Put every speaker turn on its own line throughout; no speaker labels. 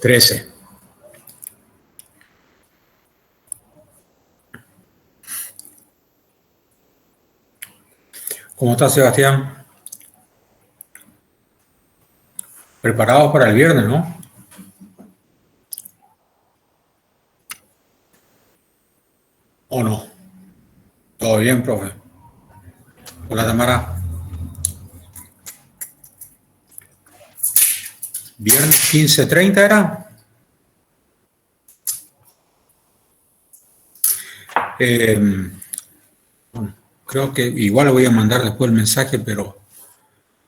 13. ¿Cómo estás, Sebastián? Preparados para el viernes, ¿no? ¿O no? ¿Todo bien, profe? Hola, Tamara. ¿Viernes 15:30 era? Bueno, creo que igual le voy a mandar después el mensaje, pero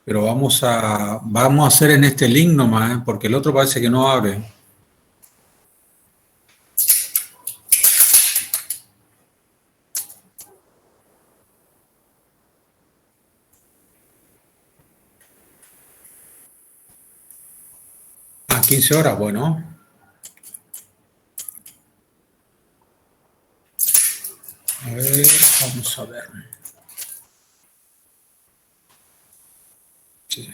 vamos a hacer en este link nomás, porque el otro parece que no abre. Ah, 15 horas, bueno. A ver, vamos a ver. Sí.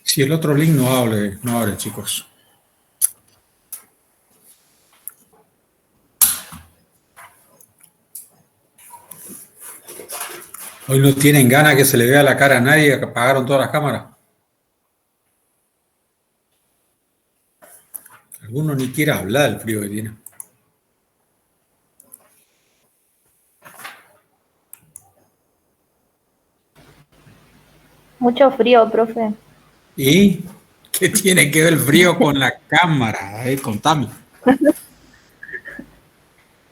Si el otro link no abre, chicos. Hoy no tienen ganas que se le vea la cara a nadie, que apagaron todas las cámaras. Algunos ni quieren hablar del frío que tiene.
Mucho frío, profe.
¿Y qué tiene que ver el frío con la cámara? Contame.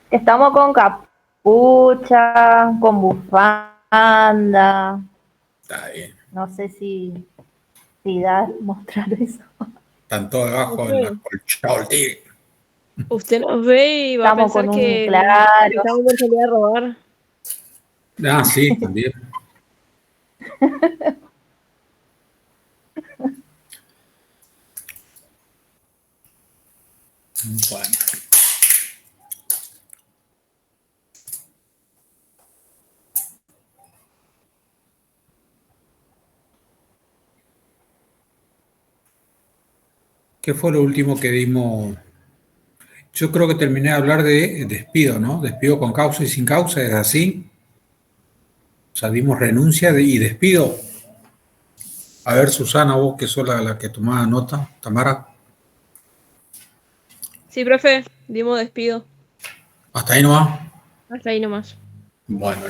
Estamos con capucha, con bufanda.
Está bien.
No sé si da mostrar eso.
Están todos debajo del acolchado del tigre.
Usted nos ve y va
Estamos
a pensar
con un
que
claro.
estamos por salir a robar.
Ah, sí, también. Bueno. ¿Qué fue lo último que dimos? Yo creo que terminé de hablar de despido, ¿no? Despido con causa y sin causa, ¿es así? O sea, dimos renuncia y despido. A ver, Susana, vos que sos la que tomaba nota, Tamara.
Sí, profe, dimos despido.
¿Hasta ahí nomás?
Hasta ahí nomás.
Bueno,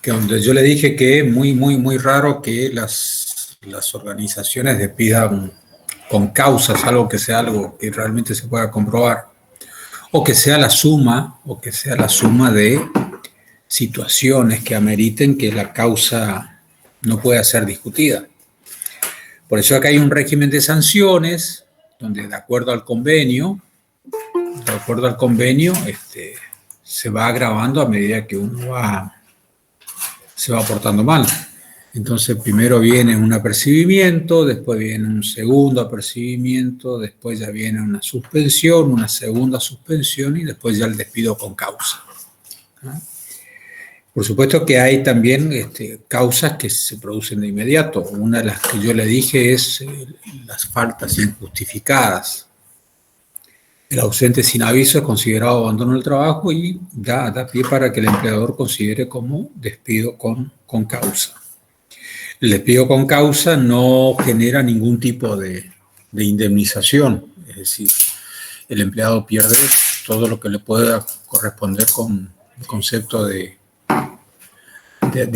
que donde yo le dije que es muy, muy, muy raro que las organizaciones despidan con causas, algo que realmente se pueda comprobar, o que sea la suma de situaciones que ameriten que la causa no pueda ser discutida. Por eso acá hay un régimen de sanciones, donde de acuerdo al convenio, se va agravando a medida que uno se va portando mal. Entonces primero viene un apercibimiento, después viene un segundo apercibimiento, después ya viene una suspensión, una segunda suspensión y después ya el despido con causa. ¿No? Por supuesto que hay también causas que se producen de inmediato. Una de las que yo le dije es las faltas injustificadas. El ausente sin aviso es considerado abandono del trabajo y da pie para que el empleador considere como despido con causa. El despido con causa no genera ningún tipo de indemnización, es decir, el empleado pierde todo lo que le pueda corresponder con el concepto de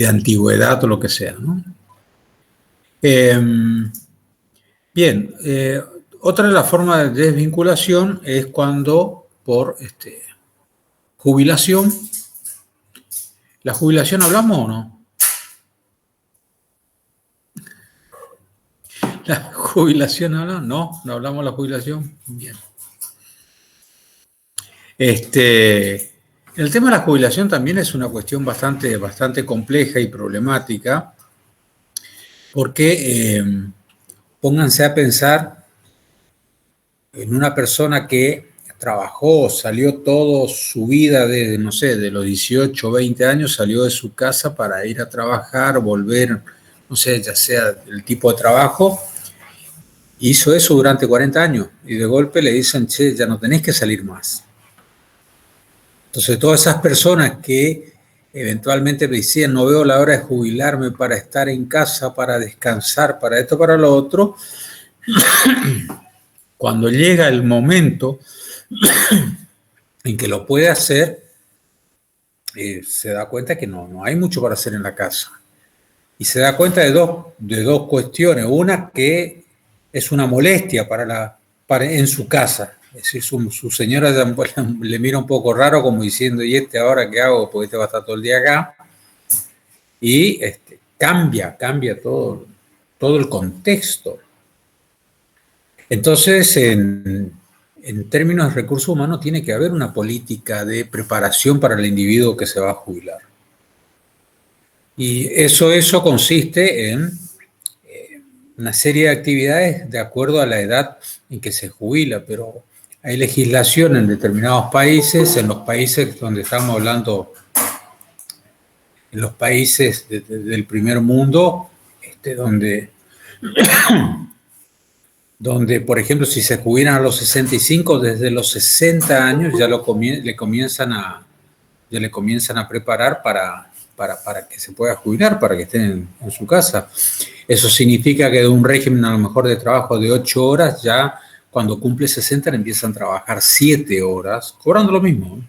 antigüedad o lo que sea, ¿no? Bien, otra de las formas de desvinculación es cuando por jubilación. ¿La jubilación hablamos o no? ¿La jubilación hablamos? No hablamos de la jubilación. Bien. El tema de la jubilación también es una cuestión bastante compleja y problemática, porque pónganse a pensar en una persona que trabajó, salió toda su vida desde, no sé, de los 18 o 20 años, salió de su casa para ir a trabajar, volver, no sé, ya sea el tipo de trabajo, hizo eso durante 40 años y de golpe le dicen, che, ya no tenés que salir más. Entonces, todas esas personas que eventualmente me decían, no veo la hora de jubilarme para estar en casa, para descansar, para esto, para lo otro, cuando llega el momento en que lo puede hacer, se da cuenta que no hay mucho para hacer en la casa. Y se da cuenta de dos cuestiones. Una, que es una molestia en su casa. Es decir, su señora le mira un poco raro como diciendo, ¿y ahora qué hago? Porque va a estar todo el día acá. Y cambia todo el contexto. Entonces, en términos de recursos humanos, tiene que haber una política de preparación para el individuo que se va a jubilar. Y eso consiste en una serie de actividades de acuerdo a la edad en que se jubila, pero hay legislación en determinados países, en los países donde estamos hablando, en los países del primer mundo, donde, por ejemplo, si se jubilan a los 65, desde los 60 años ya le comienzan a preparar para que se pueda jubilar, para que estén en su casa. Eso significa que de un régimen a lo mejor de trabajo de 8 horas, ya cuando cumple 60 le empiezan a trabajar 7 horas, cobrando lo mismo.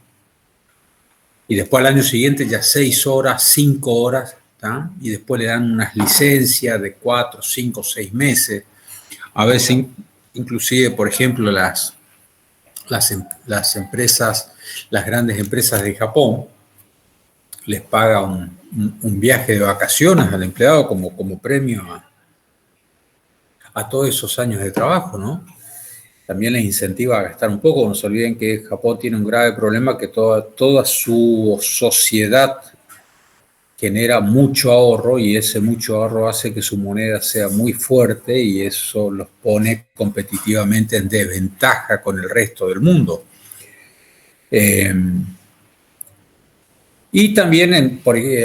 Y después al año siguiente ya 6 horas, 5 horas, ¿tá? Y después le dan unas licencias de 4, 5, 6 meses. A veces, inclusive, por ejemplo, las empresas, las grandes empresas de Japón, les paga un viaje de vacaciones al empleado como premio a todos esos años de trabajo, ¿no? También les incentiva a gastar un poco. No se olviden que Japón tiene un grave problema, que toda su sociedad genera mucho ahorro, y ese mucho ahorro hace que su moneda sea muy fuerte, y eso los pone competitivamente en desventaja con el resto del mundo. Y también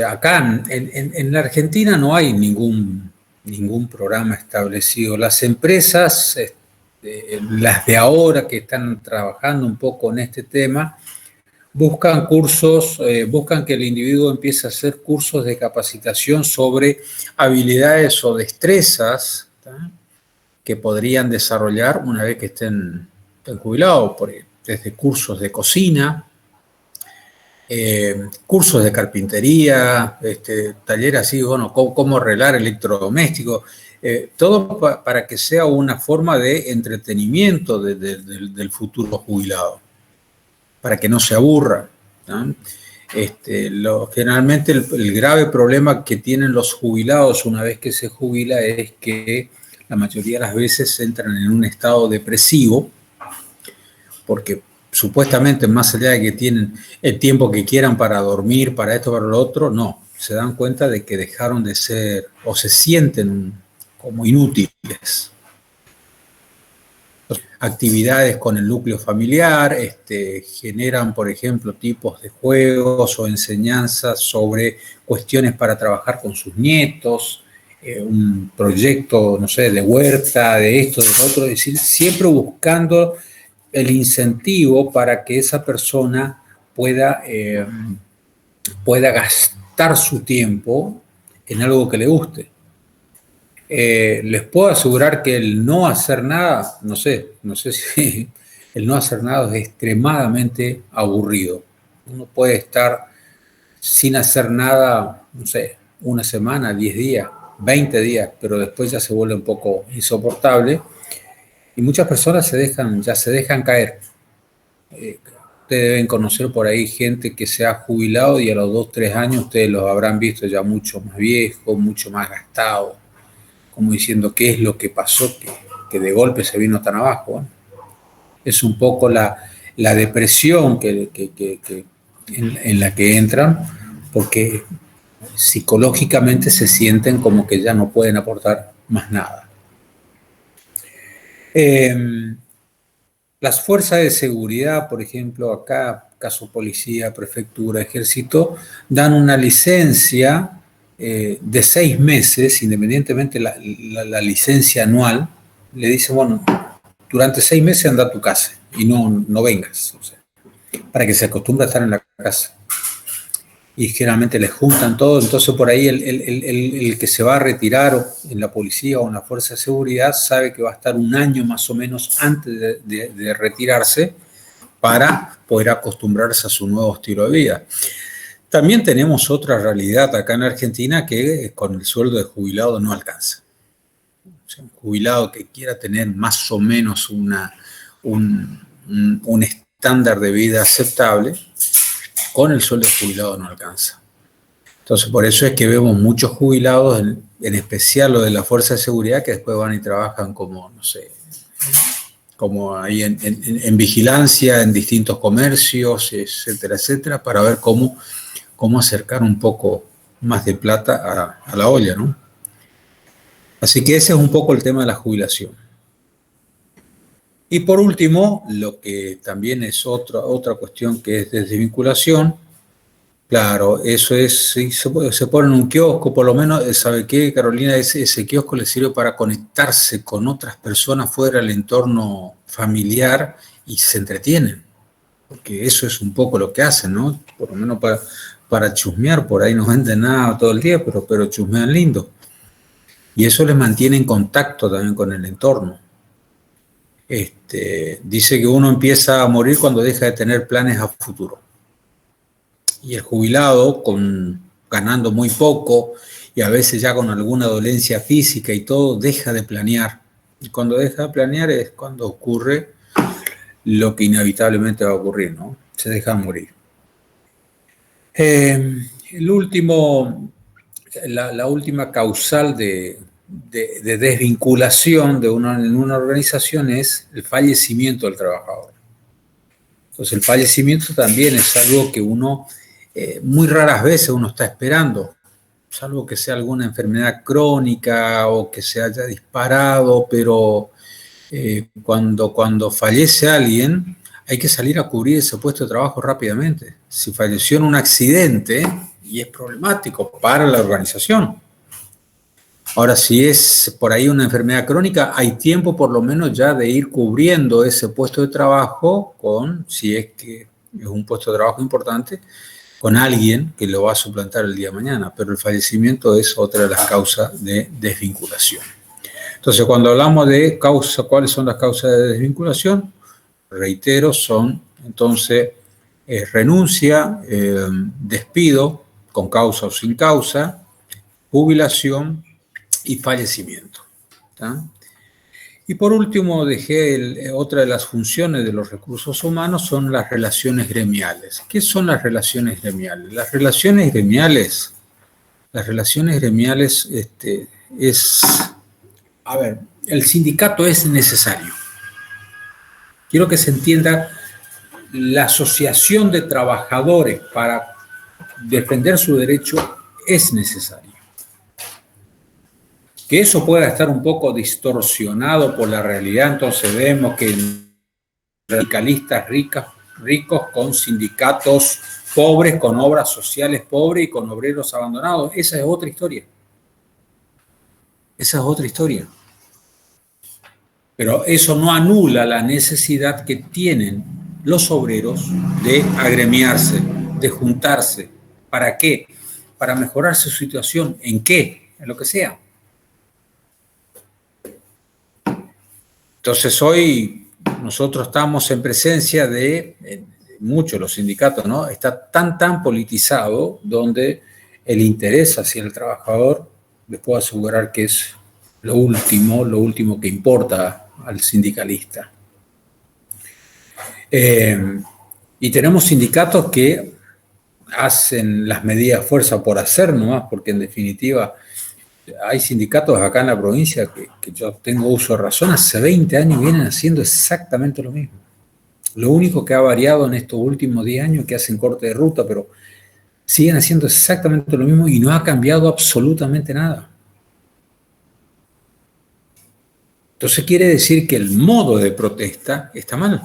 acá en la Argentina no hay ningún programa establecido. Las empresas, las de ahora que están trabajando un poco en este tema, buscan cursos, buscan que el individuo empiece a hacer cursos de capacitación sobre habilidades o destrezas, ¿tá?, que podrían desarrollar una vez que estén jubilados, desde cursos de cocina, cursos de carpintería, talleres así, bueno, cómo arreglar electrodomésticos, todo para que sea una forma de entretenimiento del futuro jubilado, para que no se aburra, ¿no? Generalmente el grave problema que tienen los jubilados una vez que se jubila es que la mayoría de las veces entran en un estado depresivo, porque supuestamente, más allá de que tienen el tiempo que quieran para dormir, para esto, para lo otro, no, se dan cuenta de que dejaron de ser, o se sienten como inútiles. Actividades con el núcleo familiar, generan, por ejemplo, tipos de juegos o enseñanzas sobre cuestiones para trabajar con sus nietos, un proyecto, no sé, de huerta, de esto, de lo otro, es decir, siempre buscando el incentivo para que esa persona pueda gastar su tiempo en algo que le guste. Les puedo asegurar que el no hacer nada, no sé si el no hacer nada es extremadamente aburrido. Uno puede estar sin hacer nada, no sé, una semana, 10 días, 20 días, pero después ya se vuelve un poco insoportable. Y muchas personas ya se dejan caer. Ustedes deben conocer por ahí gente que se ha jubilado y a los 2, 3 años ustedes los habrán visto ya mucho más viejos, mucho más gastados, como diciendo qué es lo que pasó, que de golpe se vino tan abajo, ¿eh? Es un poco la depresión en la que entran, porque psicológicamente se sienten como que ya no pueden aportar más nada. Las fuerzas de seguridad, por ejemplo, acá, caso policía, prefectura, ejército, dan una licencia de 6 meses, independientemente la licencia anual, le dicen, bueno, durante 6 meses anda a tu casa y no vengas, o sea, para que se acostumbre a estar en la casa. Y generalmente les juntan todo, entonces por ahí el que se va a retirar en la policía o en la fuerza de seguridad sabe que va a estar un año más o menos antes de retirarse para poder acostumbrarse a su nuevo estilo de vida. También tenemos otra realidad acá en Argentina que con el sueldo de jubilado no alcanza. O sea, un jubilado que quiera tener más o menos un estándar de vida aceptable, con el sueldo de jubilado no alcanza. Entonces, por eso es que vemos muchos jubilados, en especial los de la Fuerza de Seguridad, que después van y trabajan como, no sé, como ahí en vigilancia, en distintos comercios, etcétera, etcétera, para ver cómo acercar un poco más de plata a la olla, ¿no? Así que ese es un poco el tema de la jubilación. Y por último, lo que también es otra cuestión que es desvinculación. Claro, eso es, si se pone en un kiosco, por lo menos, ¿sabe qué, Carolina? Ese kiosco le sirve para conectarse con otras personas fuera del entorno familiar y se entretienen. Porque eso es un poco lo que hacen, ¿no? Por lo menos para chusmear, por ahí no venden nada todo el día, pero chusmean lindo. Y eso les mantiene en contacto también con el entorno. Dice que uno empieza a morir cuando deja de tener planes a futuro. Y el jubilado, ganando muy poco y a veces ya con alguna dolencia física y todo, deja de planear. Y cuando deja de planear es cuando ocurre lo que inevitablemente va a ocurrir, ¿no? Se deja morir. La última causal de desvinculación en una organización es el fallecimiento del trabajador. Entonces el fallecimiento también es algo que uno, muy raras veces uno está esperando, salvo que sea alguna enfermedad crónica o que se haya disparado, pero cuando fallece alguien hay que salir a cubrir ese puesto de trabajo rápidamente. Si falleció en un accidente, y es problemático para la organización. Ahora, si es por ahí una enfermedad crónica, hay tiempo por lo menos ya de ir cubriendo ese puesto de trabajo si es que es un puesto de trabajo importante, con alguien que lo va a suplantar el día de mañana. Pero el fallecimiento es otra de las causas de desvinculación. Entonces, cuando hablamos de ¿cuáles son las causas de desvinculación? Reitero, son entonces renuncia, despido, con causa o sin causa, jubilación y fallecimiento. ¿Tá? Y por último, dejé otra de las funciones de los recursos humanos son las relaciones gremiales. ¿Qué son las relaciones gremiales? Las relaciones gremiales a ver, el sindicato es necesario. Quiero que se entienda, la asociación de trabajadores para defender su derecho es necesaria. Que eso pueda estar un poco distorsionado por la realidad, entonces vemos que sindicalistas ricos con sindicatos pobres, con obras sociales pobres y con obreros abandonados. Esa es otra historia. Esa es otra historia. Pero eso no anula la necesidad que tienen los obreros de agremiarse, de juntarse. ¿Para qué? Para mejorar su situación. ¿En qué? En lo que sea. Entonces hoy nosotros estamos en presencia de muchos los sindicatos, ¿no? Está tan politizado donde el interés hacia el trabajador, les puedo asegurar que es lo último que importa al sindicalista. Y tenemos sindicatos que hacen las medidas fuerza por hacer nomás, porque en definitiva hay sindicatos acá en la provincia que yo tengo uso de razón, hace 20 años vienen haciendo exactamente lo mismo. Lo único que ha variado en estos últimos 10 años es que hacen corte de ruta, pero siguen haciendo exactamente lo mismo y no ha cambiado absolutamente nada. Entonces quiere decir que el modo de protesta está mal.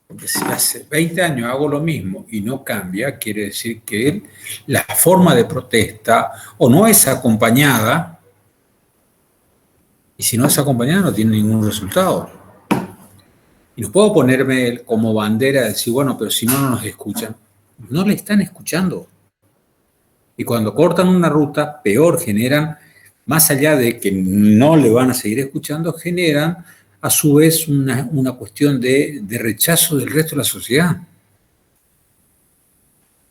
Porque si hace 20 años hago lo mismo y no cambia, quiere decir que la forma de protesta o no es acompañada, y si no es acompañada no tiene ningún resultado. Y no puedo ponerme como bandera de decir, bueno, pero si no, no nos escuchan. No le están escuchando. Y cuando cortan una ruta, peor, generan, más allá de que no le van a seguir escuchando, generan a su vez una cuestión de rechazo del resto de la sociedad.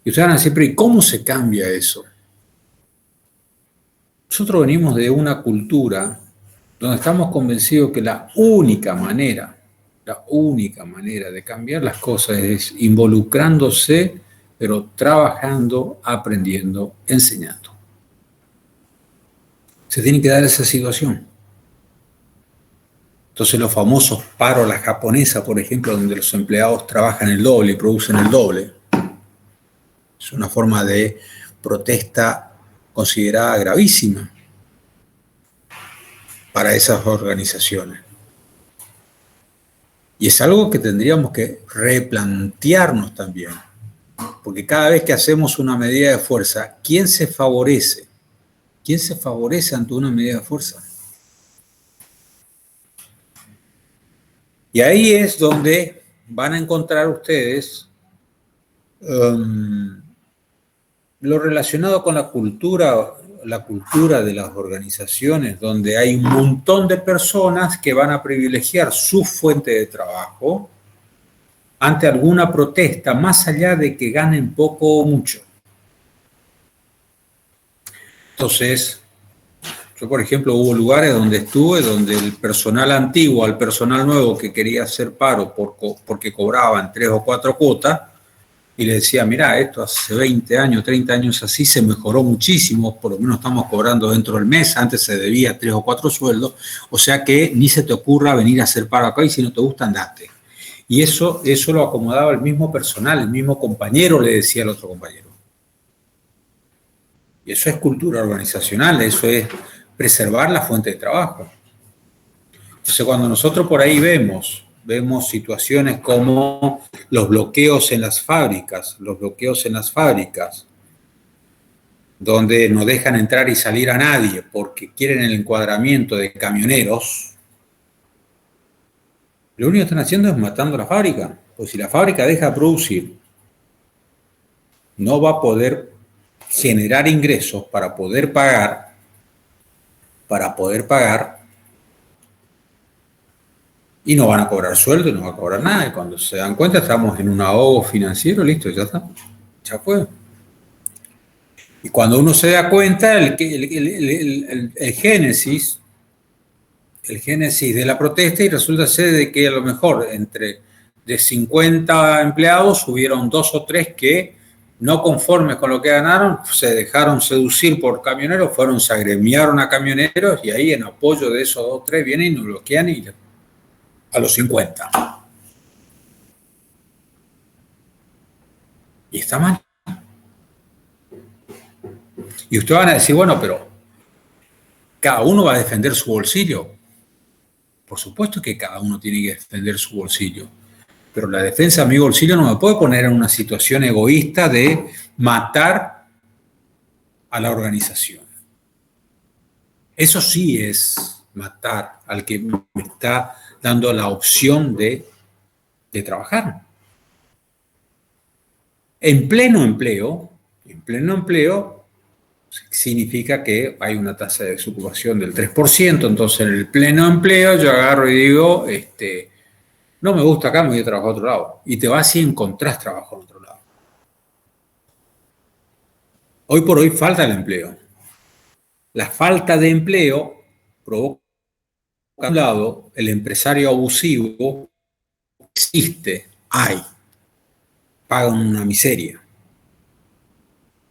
Y ustedes van a decir, pero ¿y cómo se cambia eso? Nosotros venimos de una cultura donde estamos convencidos que la única manera de cambiar las cosas es involucrándose, pero trabajando, aprendiendo, enseñando. Se tiene que dar esa situación. Entonces los famosos paros a la japonesa, por ejemplo, donde los empleados trabajan el doble y producen el doble, es una forma de protesta considerada gravísima para esas organizaciones. Y es algo que tendríamos que replantearnos también, porque cada vez que hacemos una medida de fuerza, ¿quién se favorece? ¿Quién se favorece ante una medida de fuerza? Y ahí es donde van a encontrar ustedes lo relacionado con la cultura de las organizaciones, donde hay un montón de personas que van a privilegiar su fuente de trabajo ante alguna protesta, más allá de que ganen poco o mucho. Entonces, yo, por ejemplo, hubo lugares donde estuve, donde el personal antiguo al personal nuevo que quería hacer paro porque cobraban 3 o 4 cuotas, y le decía, mirá, esto hace 20 años, 30 años así, se mejoró muchísimo, por lo menos estamos cobrando dentro del mes, antes se debía 3 o 4 sueldos, o sea que ni se te ocurra venir a hacer paro acá y si no te gusta, andate. Y eso lo acomodaba el mismo personal, el mismo compañero le decía al otro compañero. Y eso es cultura organizacional, eso es preservar la fuente de trabajo. Entonces, cuando nosotros por ahí vemos situaciones como los bloqueos en las fábricas, donde no dejan entrar y salir a nadie porque quieren el encuadramiento de camioneros, lo único que están haciendo es matando la fábrica. Pues si la fábrica deja de producir, no va a poder generar ingresos para poder pagar, y no van a cobrar sueldo y no van a cobrar nada. Y cuando se dan cuenta, estamos en un ahogo financiero, listo, ya está, ya fue. Y cuando uno se da cuenta, el génesis de la protesta, y resulta ser de que a lo mejor de 50 empleados hubieron 2 o 3 que, no conformes con lo que ganaron, se dejaron seducir por camioneros, se agremiaron a camioneros, y ahí en apoyo de esos 2 o 3 vienen y nos bloquean y a los 50. Y está mal. Y ustedes van a decir, bueno, pero cada uno va a defender su bolsillo. Por supuesto que cada uno tiene que defender su bolsillo. Pero la defensa de mi bolsillo no me puede poner en una situación egoísta de matar a la organización. Eso sí es matar al que me está dando la opción de trabajar. En pleno empleo significa que hay una tasa de desocupación del 3%, entonces en el pleno empleo yo agarro y digo, no me gusta acá, me voy a trabajar a otro lado. Y te vas y encontrás trabajo en otro lado. Hoy por hoy falta el empleo. La falta de empleo provoca, por un lado, el empresario abusivo existe, pagan una miseria,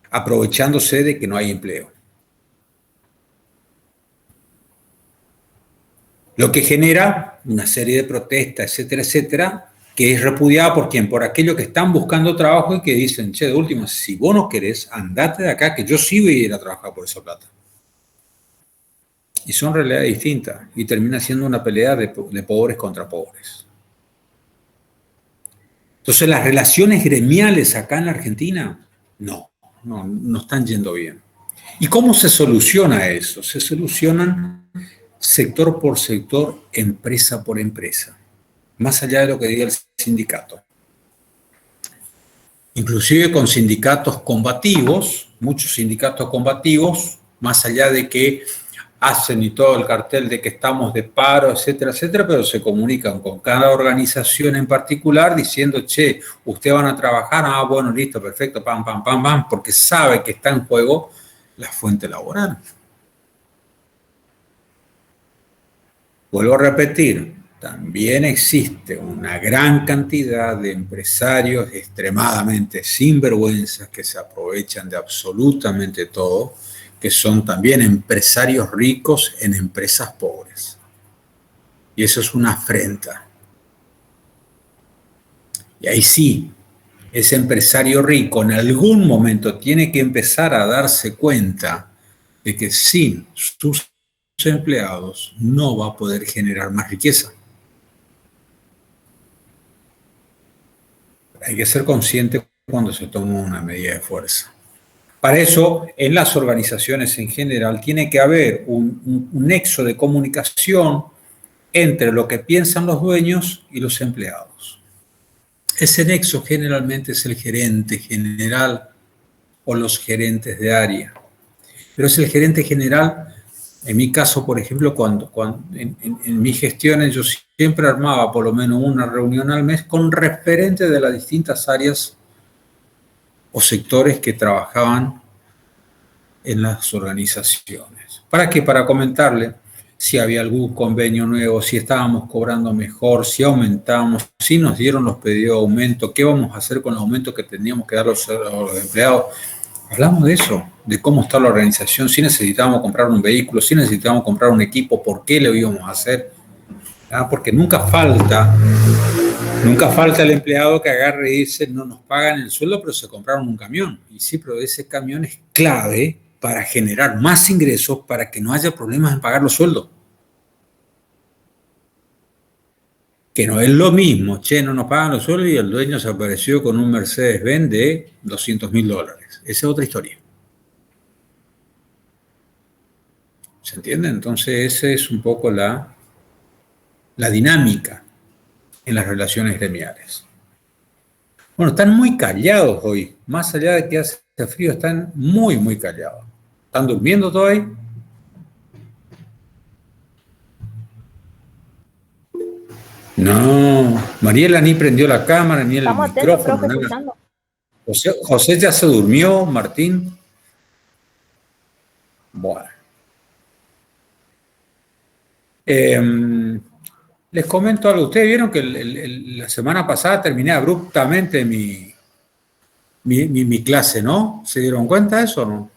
aprovechándose de que no hay empleo. Lo que genera una serie de protestas, etcétera, etcétera, que es repudiada por ¿quién? Por aquellos que están buscando trabajo y que dicen, che, de última, si vos no querés, andate de acá, que yo sí voy a ir a trabajar por esa plata. Y son realidades distintas y termina siendo una pelea de pobres contra pobres. Entonces, las relaciones gremiales acá en la Argentina, no están yendo bien. ¿Y cómo se soluciona eso? Se solucionan sector por sector, empresa por empresa, más allá de lo que diga el sindicato. Inclusive con sindicatos combativos, muchos sindicatos combativos, más allá de que hacen y todo el cartel de que estamos de paro, etcétera, etcétera, pero se comunican con cada organización en particular diciendo, che, ustedes van a trabajar, bueno, listo, perfecto, pam, pam, pam, pam, porque sabe que está en juego la fuente laboral. Vuelvo a repetir, también existe una gran cantidad de empresarios extremadamente sinvergüenzas que se aprovechan de absolutamente todo, que son también empresarios ricos en empresas pobres. Y eso es una afrenta. Y ahí sí, ese empresario rico en algún momento tiene que empezar a darse cuenta de que sin sus empleados no va a poder generar más riqueza. Hay que ser consciente cuando se toma una medida de fuerza. Para eso, en las organizaciones en general, tiene que haber un nexo de comunicación entre lo que piensan los dueños y los empleados. Ese nexo generalmente es el gerente general o los gerentes de área. Pero es el gerente general, en mi caso, por ejemplo, en mis gestiones yo siempre armaba por lo menos una reunión al mes con referentes de las distintas áreas o sectores que trabajaban en las organizaciones. ¿Para qué? Para comentarle si había algún convenio nuevo, si estábamos cobrando mejor, si aumentábamos, si nos dieron los pedidos de aumento, qué vamos a hacer con el aumento que teníamos que dar a los empleados. Hablamos de eso, de cómo está la organización, si necesitábamos comprar un vehículo, si necesitábamos comprar un equipo, por qué lo íbamos a hacer. Porque nunca falta el empleado que agarre y dice, no nos pagan el sueldo, pero se compraron un camión. Y sí, pero ese camión es clave para generar más ingresos, para que no haya problemas en pagar los sueldos. Que no es lo mismo, no nos pagan los sueldos y el dueño se apareció con un Mercedes-Benz de $200.000. Esa es otra historia. ¿Se entiende? Entonces, esa es un poco la dinámica en las relaciones gremiales. Bueno, están muy callados hoy. Más allá de que hace frío, están muy, muy callados. ¿Están durmiendo todavía? No, Mariela ni prendió la cámara, ni el micrófono.
Profe, escuchando.
José ya se durmió, Martín. Bueno. Les comento algo. Ustedes vieron que la semana pasada terminé abruptamente mi clase, ¿no? ¿Se dieron cuenta de eso o no?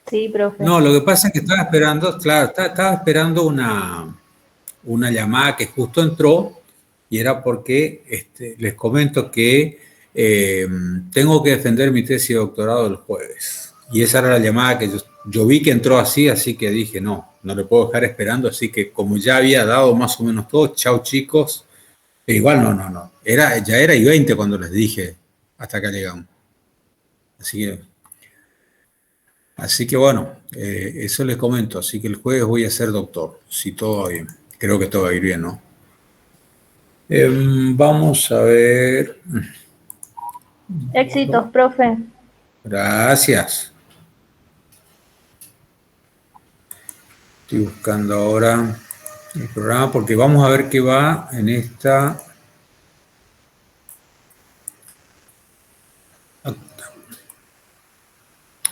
Sí, profe.
No, lo que pasa es que estaba esperando, claro, estaba esperando una llamada que justo entró y era porque les comento que tengo que defender mi tesis de doctorado el jueves. Y esa era la llamada que yo vi que entró así que dije, no le puedo dejar esperando, así que como ya había dado más o menos todo, chao chicos, igual no, ya era y 20 cuando les dije hasta acá llegamos. Así que bueno, eso les comento, así que el jueves voy a ser doctor, si todo va bien, creo que todo va a ir bien, ¿no? Vamos a ver.
Éxitos, profe.
Gracias. Estoy buscando ahora el programa porque vamos a ver qué va en esta.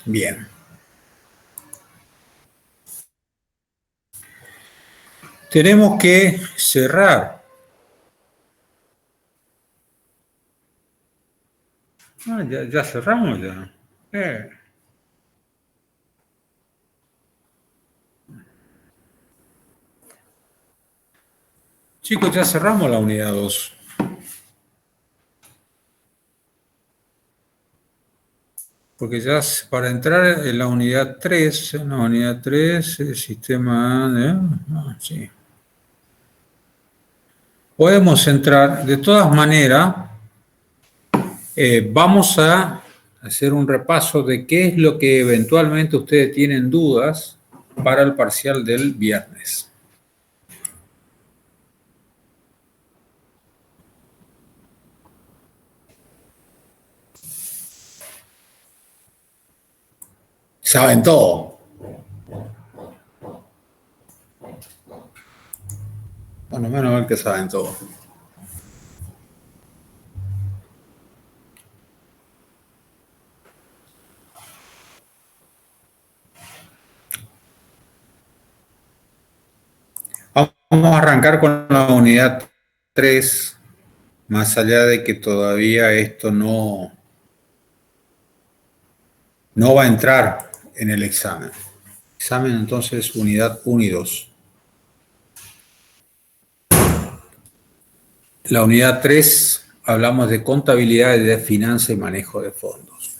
Bien. Tenemos que cerrar. Ya cerramos ya. Chicos, ya cerramos la unidad 2. porque ya para entrar en la unidad 3, el sistema de... sí. Podemos entrar, de todas maneras, vamos a hacer un repaso de qué es lo que eventualmente ustedes tienen dudas para el parcial del viernes. Saben todo. Bueno, menos mal que saben todo. Vamos a arrancar con la unidad 3, más allá de que todavía esto no va a entrar en el examen. Examen entonces unidad 1 y 2. La unidad 3 hablamos de contabilidad y de finanza y manejo de fondos.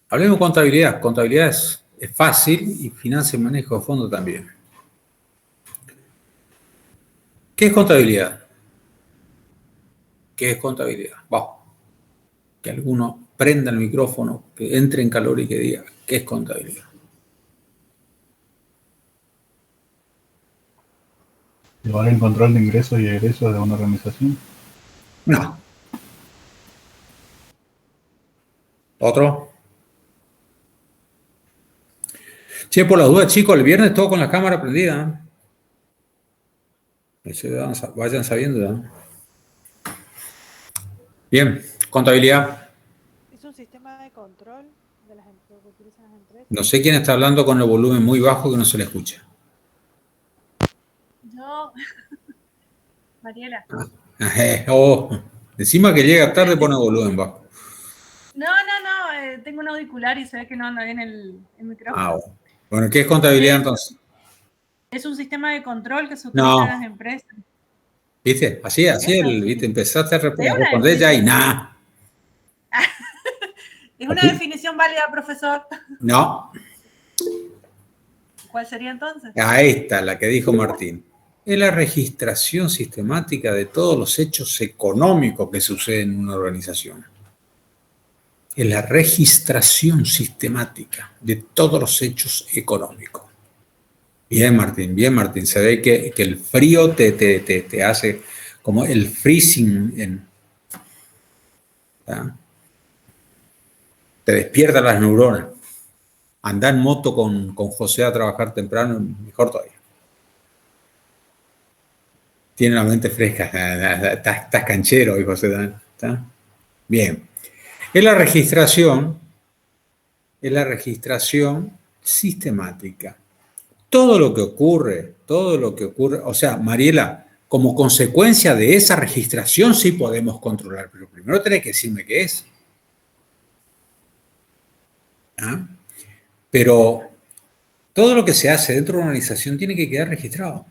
Hablemos de contabilidad. Contabilidad es fácil y finanza y manejo de fondos también. ¿Qué es contabilidad? ¿Qué es contabilidad? Vamos. Que alguno prenda el micrófono, que entre en calor y que diga, ¿qué es contabilidad?
¿Llevar el control de ingresos y egresos de una organización?
No. ¿Otro? Che, por las dudas, chicos, el viernes todo con la cámara prendida. Vayan sabiendo, ¿no? Bien, contabilidad.
Es un sistema de control de las empresas que utilizan las empresas.
No sé quién está hablando con el volumen muy bajo que no se le escucha.
Yo, Mariela.
Encima que llega tarde pone volumen bajo.
No, tengo un auricular y se ve que no anda bien el micrófono.
Bueno, ¿qué es contabilidad entonces?
Es un sistema de control que se utiliza en las empresas.
¿Viste? Así, ¿viste? Empezaste a responder ya y nada.
¿Es una definición válida, profesor?
No.
¿Cuál sería entonces?
Ahí está, la que dijo Martín. Es la registración sistemática de todos los hechos económicos que suceden en una organización. Es la registración sistemática de todos los hechos económicos. Bien, Martín. Se ve que el frío te hace como el freezing. Te despierta las neuronas. Andá en moto con José a trabajar temprano, mejor todavía. Tiene la mente fresca. Estás canchero hoy, José. ¿Está? Bien. Es la registración sistemática. Todo lo que ocurre, o sea, Mariela, como consecuencia de esa registración sí podemos controlar, pero primero tenés que decirme qué es. Pero todo lo que se hace dentro de una organización tiene que quedar registrado.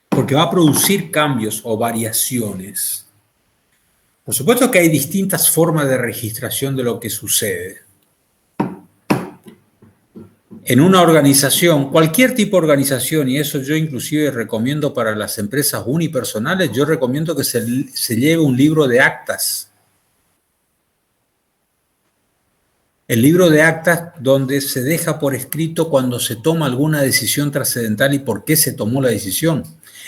Porque va a producir cambios o variaciones. Por supuesto que hay distintas formas de registración de lo que sucede. En una organización, cualquier tipo de organización, y eso yo inclusive recomiendo para las empresas unipersonales, yo recomiendo que se lleve un libro de actas. El libro de actas donde se deja por escrito cuando se toma alguna decisión trascendental y por qué se tomó la decisión.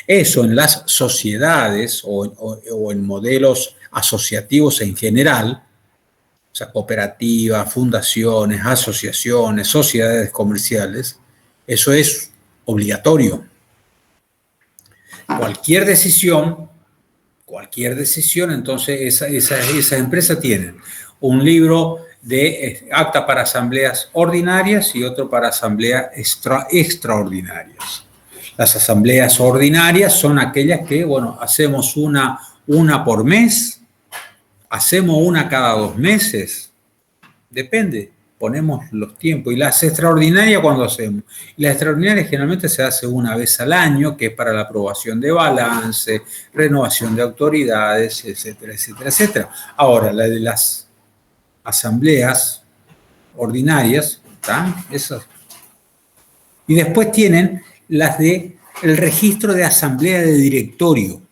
Eso en las sociedades o en modelos asociativos en general, o sea, cooperativas, fundaciones, asociaciones, sociedades comerciales, eso es obligatorio. Cualquier decisión, entonces esa empresa tiene un libro de acta para asambleas ordinarias y otro para asambleas extraordinarias. Las asambleas ordinarias son aquellas que, hacemos una por mes, hacemos una cada 2 meses, depende, ponemos los tiempos. Y las extraordinarias, ¿cuándo hacemos? Y las extraordinarias generalmente se hace una vez al año, que es para la aprobación de balance, renovación de autoridades, etcétera, etcétera, etcétera. Ahora, la de las asambleas ordinarias, ¿tá? Esas. Y después tienen las de el registro de asamblea de directorio.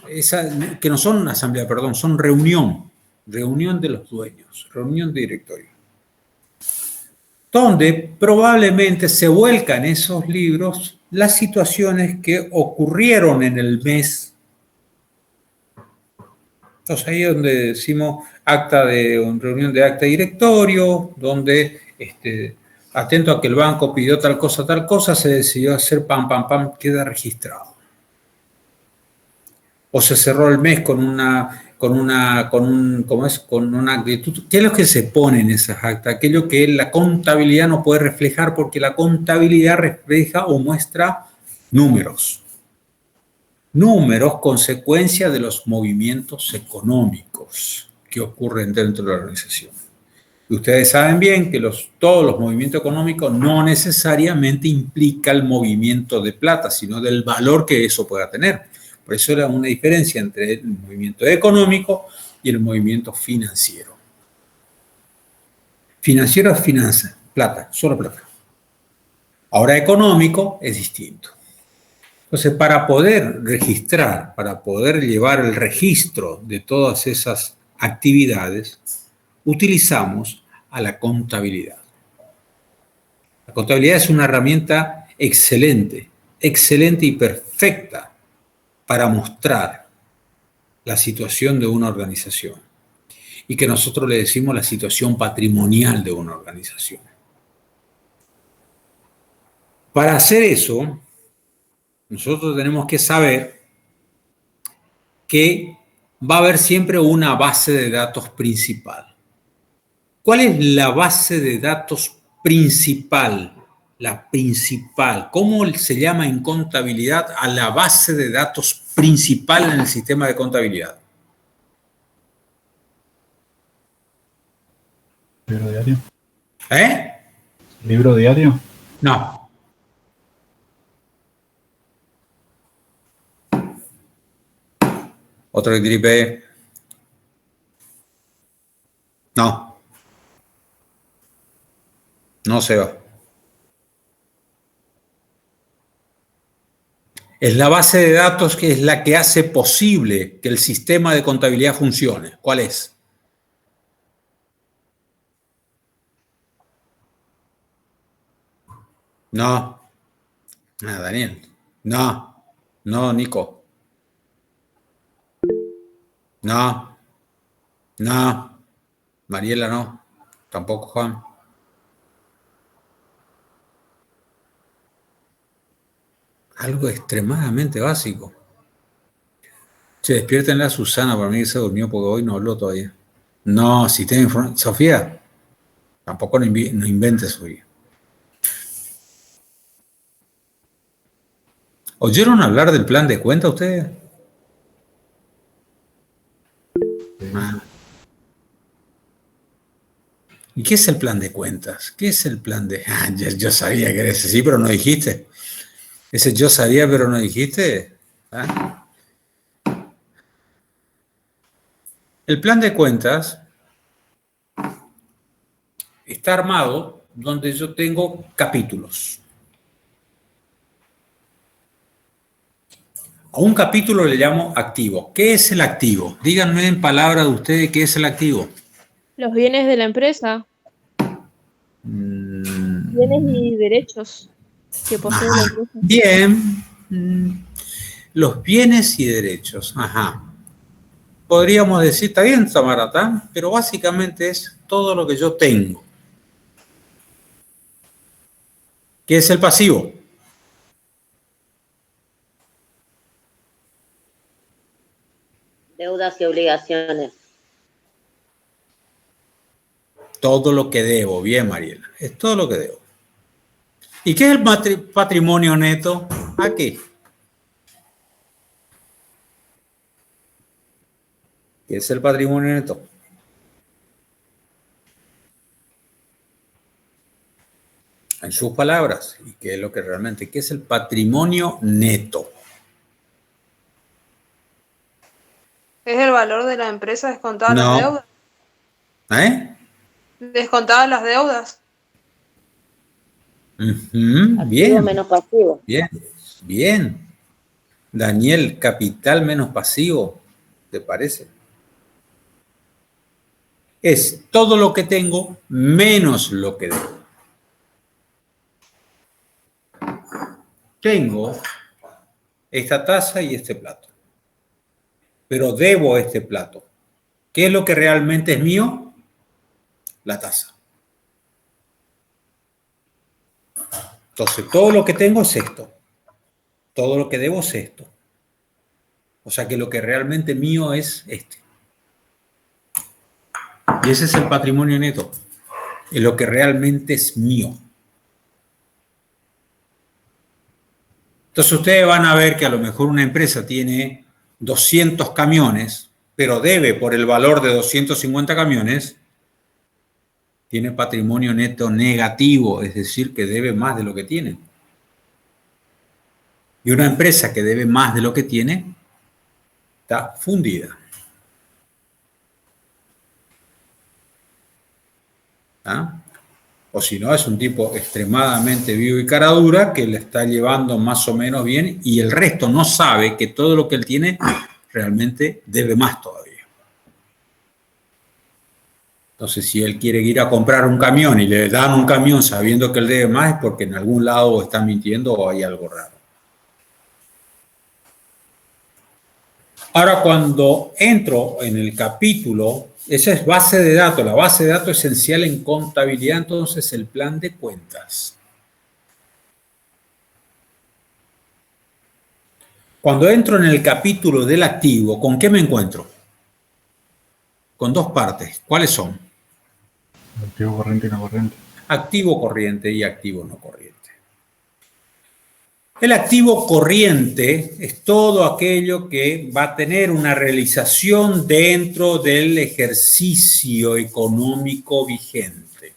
Esa, que no son asamblea, perdón, son reunión de los dueños, reunión de directorio. Donde probablemente se vuelcan esos libros las situaciones que ocurrieron en el mes. Entonces ahí es donde decimos reunión de acta de directorio, donde atento a que el banco pidió tal cosa, se decidió hacer pam, pam, pam, queda registrado. O se cerró el mes con una actitud. ¿Qué es lo que se pone en esas actas? Aquello que la contabilidad no puede reflejar, porque la contabilidad refleja o muestra números. Números, consecuencia de los movimientos económicos que ocurren dentro de la organización. Y ustedes saben bien que todos los movimientos económicos no necesariamente implica el movimiento de plata, sino del valor que eso pueda tener. Por eso era una diferencia entre el movimiento económico y el movimiento financiero. Financiero es finanza, plata, solo plata. Ahora económico es distinto. Entonces, para poder registrar, para poder llevar el registro de todas esas actividades, utilizamos a la contabilidad. La contabilidad es una herramienta excelente y perfecta para mostrar la situación de una organización, y que nosotros le decimos la situación patrimonial de una organización. Para hacer eso, nosotros tenemos que saber que va a haber siempre una base de datos principal. ¿Cuál es la base de datos principal? La principal. ¿Cómo se llama en contabilidad a la base de datos principal en el sistema de contabilidad?
¿Libro diario?
¿Eh?
¿Libro diario?
No. Otro que tripe. No. No se va. Es la base de datos que es la que hace posible que el sistema de contabilidad funcione. ¿Cuál es? No. Ah, Daniel. No. No, Nico. No. No. Mariela no. Tampoco Juan. Algo extremadamente básico. Che, despiértenla a Susana, para mí que se durmió porque hoy no habló todavía. No, si tiene información. Sofía, tampoco no inventes hoy. ¿Oyeron hablar del plan de cuenta ustedes? Ah. ¿Y qué es el plan de cuentas? ¿Qué es el plan de...? Ah, yo sabía que era ese, sí, pero no dijiste. Ese yo sabía, pero no dijiste. ¿Ah? El plan de cuentas está armado donde yo tengo capítulos. A un capítulo le llamo activo. ¿Qué es el activo? Díganme en palabras de ustedes qué es el activo.
Los bienes de la empresa. Bienes y derechos que posee la empresa.
Bien. Los bienes y derechos. Ajá. Podríamos decir, está bien, Tamarata, pero básicamente es todo lo que yo tengo. ¿Qué es el pasivo?
Deudas y obligaciones.
Todo lo que debo. Bien, Mariela. Es todo lo que debo. ¿Y qué es el patrimonio neto? Aquí. ¿Qué es el patrimonio neto? En sus palabras. ¿Y qué es lo que realmente? ¿Qué es el patrimonio neto?
¿Es el valor de la empresa descontadas
No.
las deudas?
¿Eh?
¿Descontadas las deudas?
Ujú,
Activo
bien,
menos pasivo.
bien, bien. Daniel, capital menos pasivo, ¿te parece? Es todo lo que tengo menos lo que debo. Tengo esta taza y este plato, pero debo este plato. ¿Qué es lo que realmente es mío? La taza. Entonces, todo lo que tengo es esto. Todo lo que debo es esto. O sea que lo que realmente mío es este. Y ese es el patrimonio neto. Es lo que realmente es mío. Entonces ustedes van a ver que a lo mejor una empresa tiene 200 camiones, pero debe por el valor de 250 camiones, tiene patrimonio neto negativo, es decir, que debe más de lo que tiene. Y una empresa que debe más de lo que tiene, está fundida. ¿Ah? O si no, es un tipo extremadamente vivo y cara dura que le está llevando más o menos bien y el resto no sabe que todo lo que él tiene realmente debe más todavía. Entonces, si él quiere ir a comprar un camión y le dan un camión sabiendo que él debe más, es porque en algún lado está mintiendo o hay algo raro. Ahora, cuando entro en el capítulo, esa es base de datos, la base de datos esencial en contabilidad, entonces el plan de cuentas. Cuando entro en el capítulo del activo, ¿con qué me encuentro? Con dos partes. ¿Cuáles son?
Activo corriente y no corriente.
Activo corriente y activo no corriente. El activo corriente es todo aquello que va a tener una realización dentro del ejercicio económico vigente.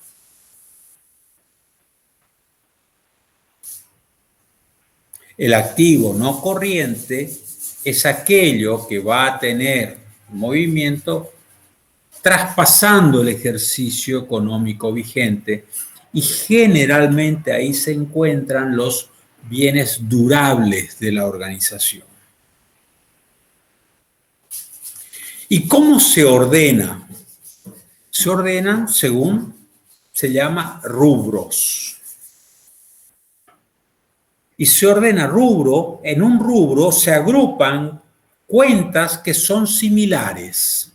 El activo no corriente es aquello que va a tener movimiento traspasando el ejercicio económico vigente y generalmente ahí se encuentran los bienes durables de la organización. ¿Y cómo se ordena? Se ordena según se llama rubros. Y se ordena rubro, en un rubro se agrupan cuentas que son similares.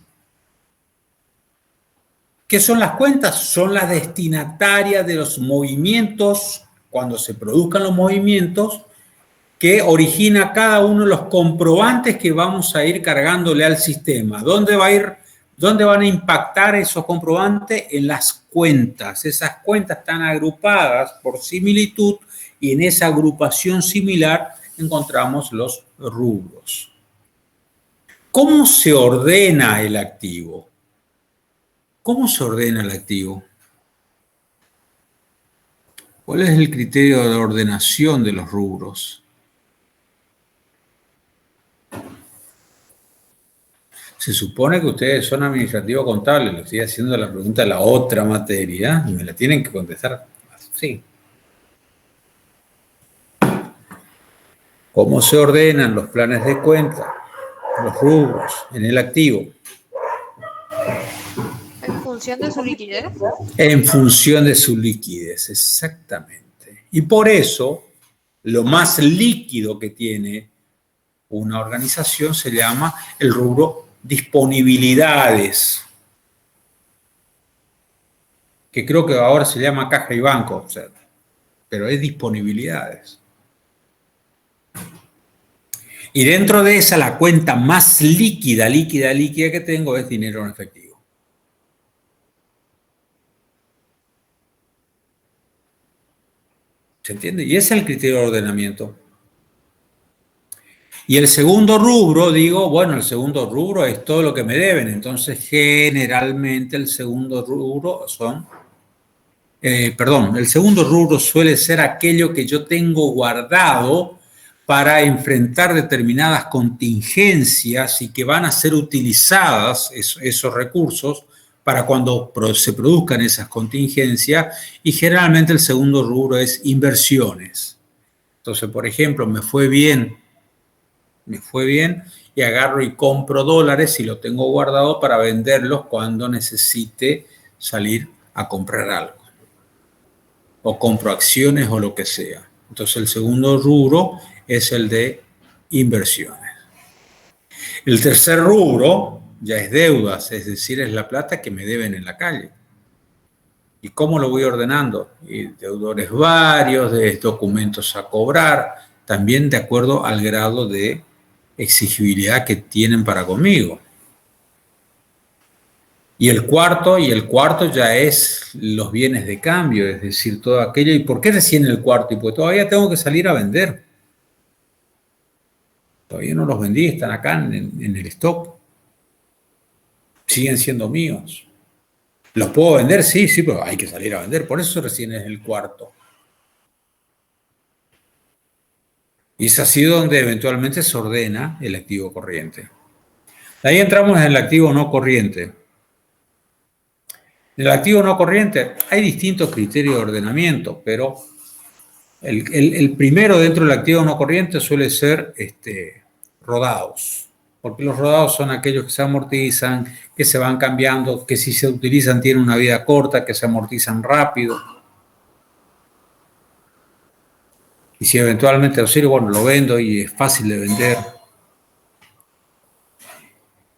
¿Qué son las cuentas? Son las destinatarias de los movimientos, cuando se produzcan los movimientos, que origina cada uno de los comprobantes que vamos a ir cargándole al sistema. ¿Dónde van a impactar esos comprobantes? En las cuentas. Esas cuentas están agrupadas por similitud y en esa agrupación similar encontramos los rubros. ¿Cómo se ordena el activo? ¿Cómo se ordena el activo? ¿Cuál es el criterio de ordenación de los rubros? Se supone que ustedes son administrativos contables, les estoy haciendo la pregunta de la otra materia y me la tienen que contestar así. ¿Cómo se ordenan los planes de cuenta, los rubros en el activo?
¿En función de su liquidez?
En función de su liquidez, exactamente. Y por eso, lo más líquido que tiene una organización se llama el rubro disponibilidades, que creo que ahora se llama caja y banco, pero es disponibilidades. Y dentro de esa, la cuenta más líquida que tengo es dinero en efectivo. ¿Se entiende? Y ese es el criterio de ordenamiento. Y el segundo rubro, digo, bueno, el segundo rubro es todo lo que me deben. Entonces, generalmente el segundo rubro el segundo rubro suele ser aquello que yo tengo guardado para enfrentar determinadas contingencias y que van a ser utilizadas esos recursos para cuando se produzcan esas contingencias, y generalmente el segundo rubro es inversiones. Entonces, por ejemplo, me fue bien y agarro y compro dólares y lo tengo guardado para venderlos cuando necesite salir a comprar algo. O compro acciones o lo que sea. Entonces, el segundo rubro es el de inversiones. El tercer rubro ya es deudas, es decir, es la plata que me deben en la calle. ¿Y cómo lo voy ordenando? Y deudores varios, de documentos a cobrar, también de acuerdo al grado de exigibilidad que tienen para conmigo. Y el cuarto ya es los bienes de cambio, es decir, todo aquello. ¿Y por qué recién el cuarto? Y pues todavía tengo que salir a vender. Todavía no los vendí, están acá en el stock. Siguen siendo míos. ¿Los puedo vender? Sí, pero hay que salir a vender. Por eso recién es el cuarto. Y es así donde eventualmente se ordena el activo corriente. Ahí entramos en el activo no corriente. En el activo no corriente hay distintos criterios de ordenamiento, pero el primero dentro del activo no corriente suele ser rodados, porque los rodados son aquellos que se amortizan, que se van cambiando, que si se utilizan tienen una vida corta, que se amortizan rápido. Y si eventualmente lo sirve, bueno, lo vendo y es fácil de vender.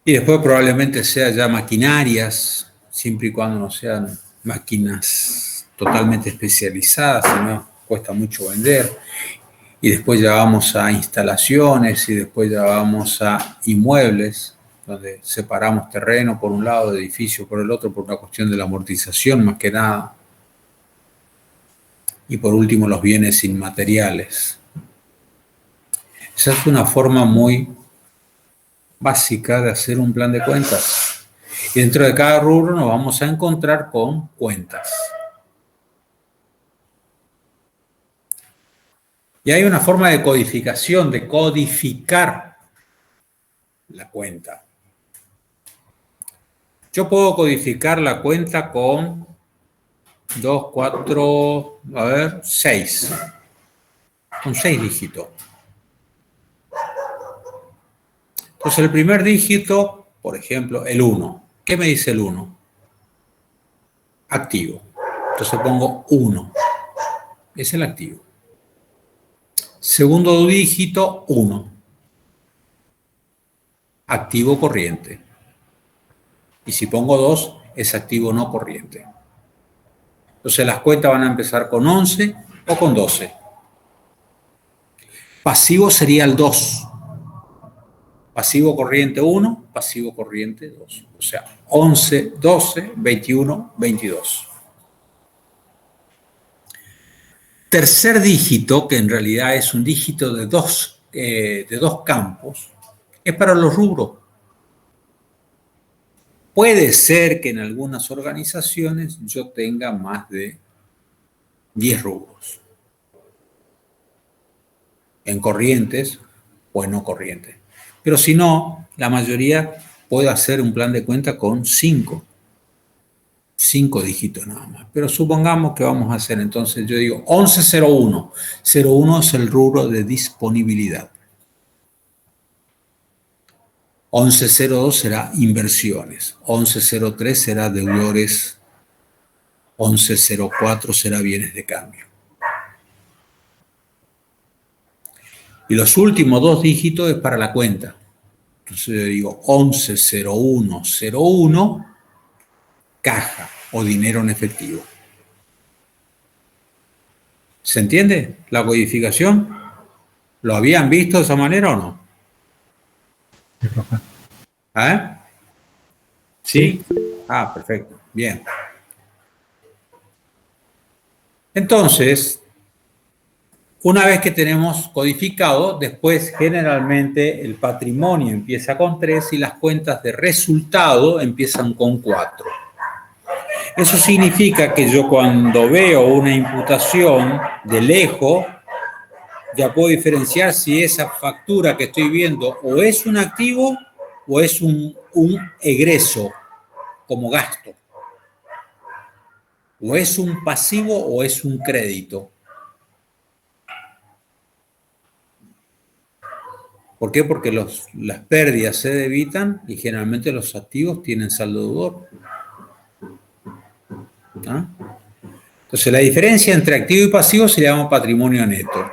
Y después probablemente sea ya maquinarias, siempre y cuando no sean máquinas totalmente especializadas, sino cuesta mucho vender. Y después ya vamos a instalaciones y después ya vamos a inmuebles, donde separamos terreno por un lado, edificio por el otro, por una cuestión de la amortización más que nada. Y por último, los bienes inmateriales. Esa es una forma muy básica de hacer un plan de cuentas. Y dentro de cada rubro nos vamos a encontrar con cuentas. Y hay una forma de codificación, de codificar la cuenta. Yo puedo codificar la cuenta con 2, 4, 6. Con 6 dígitos. Entonces el primer dígito, por ejemplo, el 1. ¿Qué me dice el 1? Activo. Entonces pongo 1. Es el activo. Segundo dígito, 1. Activo corriente. Y si pongo 2, es activo no corriente. Entonces las cuentas van a empezar con 11 o con 12. Pasivo sería el 2. Pasivo corriente 1, pasivo corriente 2. O sea, 11, 12, 21, 22. Tercer dígito, que en realidad es un dígito de dos campos, es para los rubros. Puede ser que en algunas organizaciones yo tenga más de 10 rubros. En corrientes o en no corrientes. Pero si no, la mayoría puede hacer un plan de cuenta con 5 dígitos nada más. Pero supongamos que vamos a hacer, entonces yo digo 1101. 01 es el rubro de disponibilidad. 1102 será inversiones. 1103 será deudores. 1104 será bienes de cambio. Y los últimos 2 dígitos es para la cuenta. Entonces yo digo 110101, caja o dinero en efectivo. ¿Se entiende la codificación? ¿Lo habían visto de esa manera o no?
Sí, profe.
¿Sí? Ah, perfecto. Bien. Entonces, una vez que tenemos codificado, después generalmente el patrimonio empieza con 3 y las cuentas de resultado empiezan con 4. Eso significa que yo cuando veo una imputación de lejos, ya puedo diferenciar si esa factura que estoy viendo o es un activo o es un egreso como gasto. O es un pasivo o es un crédito. ¿Por qué? Porque las pérdidas se debitan y generalmente los activos tienen saldo deudor. ¿Ah? Entonces, la diferencia entre activo y pasivo se llama patrimonio neto.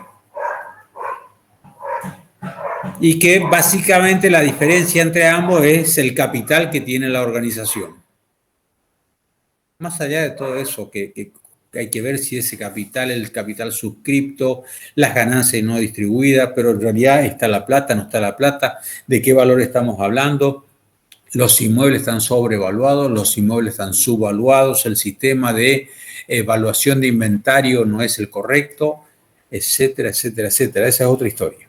Y que básicamente la diferencia entre ambos es el capital que tiene la organización. Más allá de todo eso, que hay que ver si ese capital es el capital suscripto, las ganancias no distribuidas, pero en realidad está la plata, no está la plata, de qué valor estamos hablando. Los inmuebles están sobrevaluados, los inmuebles están subvaluados, el sistema de evaluación de inventario no es el correcto, etcétera, etcétera, etcétera. Esa es otra historia.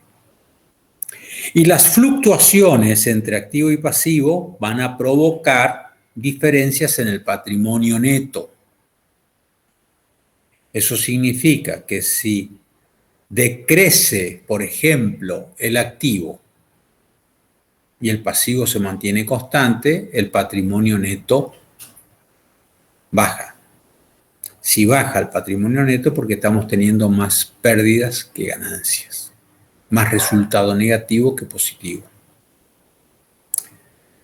Y las fluctuaciones entre activo y pasivo van a provocar diferencias en el patrimonio neto. Eso significa que si decrece, por ejemplo, el activo y el pasivo se mantiene constante, el patrimonio neto baja. Si baja el patrimonio neto, porque estamos teniendo más pérdidas que ganancias, más resultado negativo que positivo.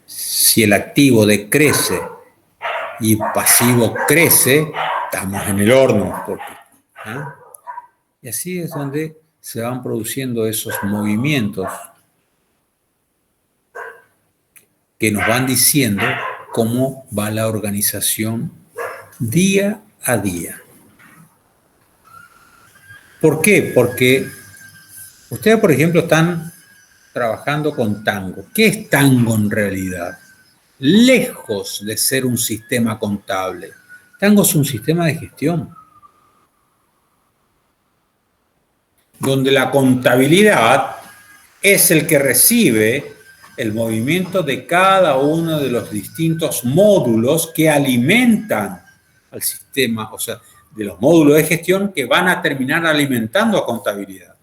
Si el activo decrece y el pasivo crece, estamos en el horno. Y así es donde se van produciendo esos movimientos que nos van diciendo cómo va la organización día a día. ¿Por qué? Porque ustedes, por ejemplo, están trabajando con Tango. ¿Qué es Tango en realidad? Lejos de ser un sistema contable. Tango es un sistema de gestión, donde la contabilidad es el que recibe el movimiento de cada uno de los distintos módulos que alimentan al sistema, o sea, de los módulos de gestión que van a terminar alimentando a contabilidad.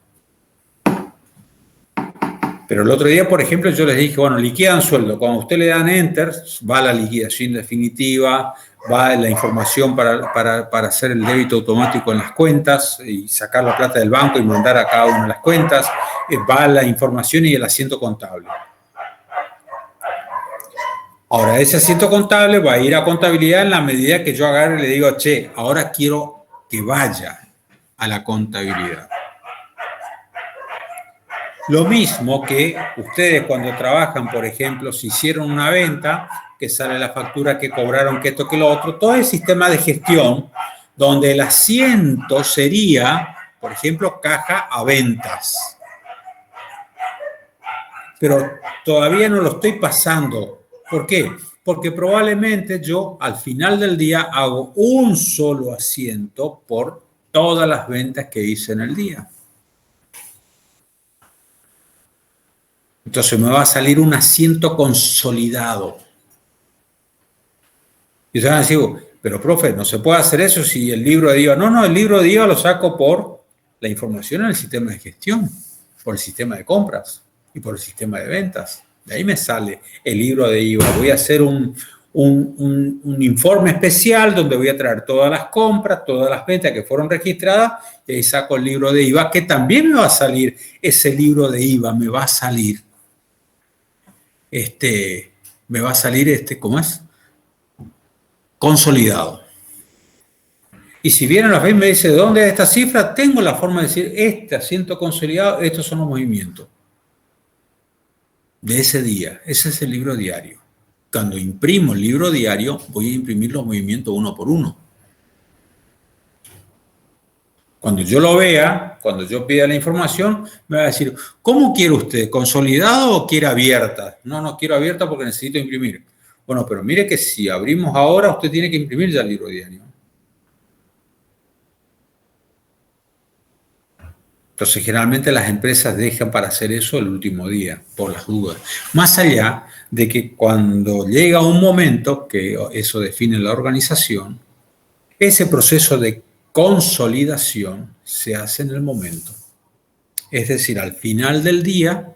Pero el otro día, por ejemplo, yo les dije, bueno, liquidan sueldo. Cuando usted le dan Enter, va la liquidación definitiva, va la información para hacer el débito automático en las cuentas y sacar la plata del banco y mandar a cada una de las cuentas, va la información y el asiento contable. Ahora, ese asiento contable va a ir a contabilidad en la medida que yo agarre y le digo, che, ahora quiero que vaya a la contabilidad. Lo mismo que ustedes cuando trabajan, por ejemplo, si hicieron una venta, que sale la factura, que cobraron, que esto, que lo otro, todo el sistema de gestión, donde el asiento sería, por ejemplo, caja a ventas. Pero todavía no lo estoy pasando. ¿Por qué? Porque probablemente yo al final del día hago un solo asiento por todas las ventas que hice en el día. Entonces me va a salir un asiento consolidado. Y ustedes van a decir, pero profe, no se puede hacer eso si el libro de IVA. No, el libro de IVA lo saco por la información en el sistema de gestión, por el sistema de compras y por el sistema de ventas. De ahí me sale el libro de IVA. Voy a hacer un informe especial donde voy a traer todas las compras, todas las ventas que fueron registradas y ahí saco el libro de IVA, que también me va a salir ese libro de IVA, me va a salir. ¿Cómo es? Consolidado. Y si vienen los 20 me dice, ¿de dónde es esta cifra? Tengo la forma de decir, este asiento consolidado, estos son los movimientos de ese día. Ese es el libro diario. Cuando imprimo el libro diario, voy a imprimir los movimientos uno por uno. Cuando yo lo vea, cuando yo pida la información, me va a decir, ¿cómo quiere usted? ¿Consolidado o quiere abierta? No quiero abierta porque necesito imprimir. Bueno, pero mire que si abrimos ahora, usted tiene que imprimir ya el libro diario. Entonces, generalmente las empresas dejan para hacer eso el último día, por las dudas. Más allá de que cuando llega un momento, que eso define la organización, ese proceso de consolidación se hace en el momento. Es decir, al final del día,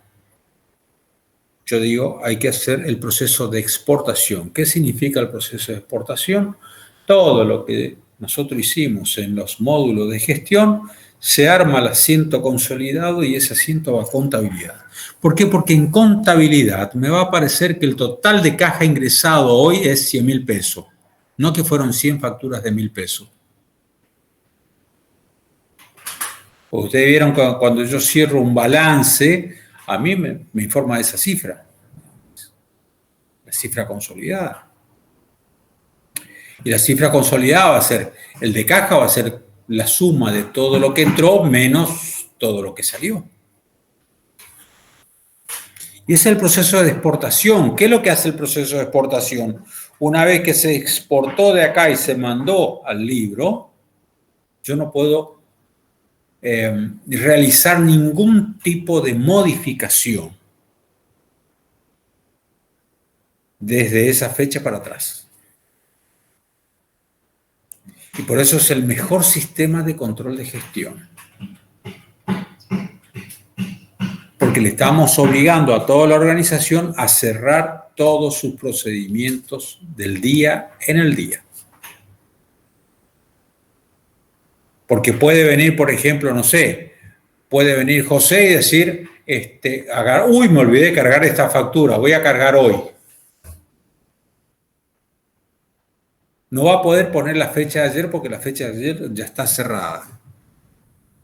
yo digo, hay que hacer el proceso de exportación. ¿Qué significa el proceso de exportación? Todo lo que nosotros hicimos en los módulos de gestión, se arma el asiento consolidado y ese asiento va a contabilidad. ¿Por qué? Porque en contabilidad me va a aparecer que el total de caja ingresado hoy es 100.000 pesos, no que fueron 100 facturas de 1.000 pesos. Ustedes vieron que cuando yo cierro un balance, a mí me informa de esa cifra, la cifra consolidada. Y la cifra consolidada va a ser, el de caja va a ser la suma de todo lo que entró menos todo lo que salió. Y ese es el proceso de exportación. ¿Qué es lo que hace el proceso de exportación? Una vez que se exportó de acá y se mandó al libro, yo no puedo realizar ningún tipo de modificación desde esa fecha para atrás. Y por eso es el mejor sistema de control de gestión. Porque le estamos obligando a toda la organización a cerrar todos sus procedimientos del día en el día. Porque puede venir, por ejemplo, no sé, puede venir José y decir, uy, me olvidé de cargar esta factura, voy a cargar hoy. No va a poder poner la fecha de ayer porque la fecha de ayer ya está cerrada.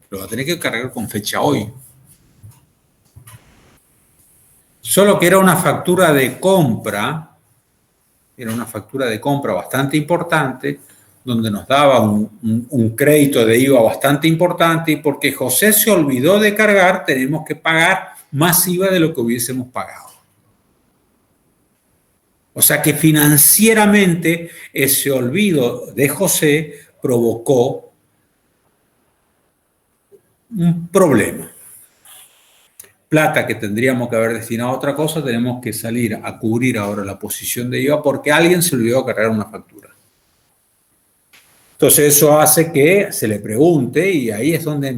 Lo va a tener que cargar con fecha hoy. Solo que era una factura de compra, bastante importante, donde nos daba un crédito de IVA bastante importante, y porque José se olvidó de cargar, tenemos que pagar más IVA de lo que hubiésemos pagado. O sea que financieramente ese olvido de José provocó un problema. Plata que tendríamos que haber destinado a otra cosa, tenemos que salir a cubrir ahora la posición de IVA porque alguien se olvidó de cargar una factura. Entonces eso hace que se le pregunte y ahí es donde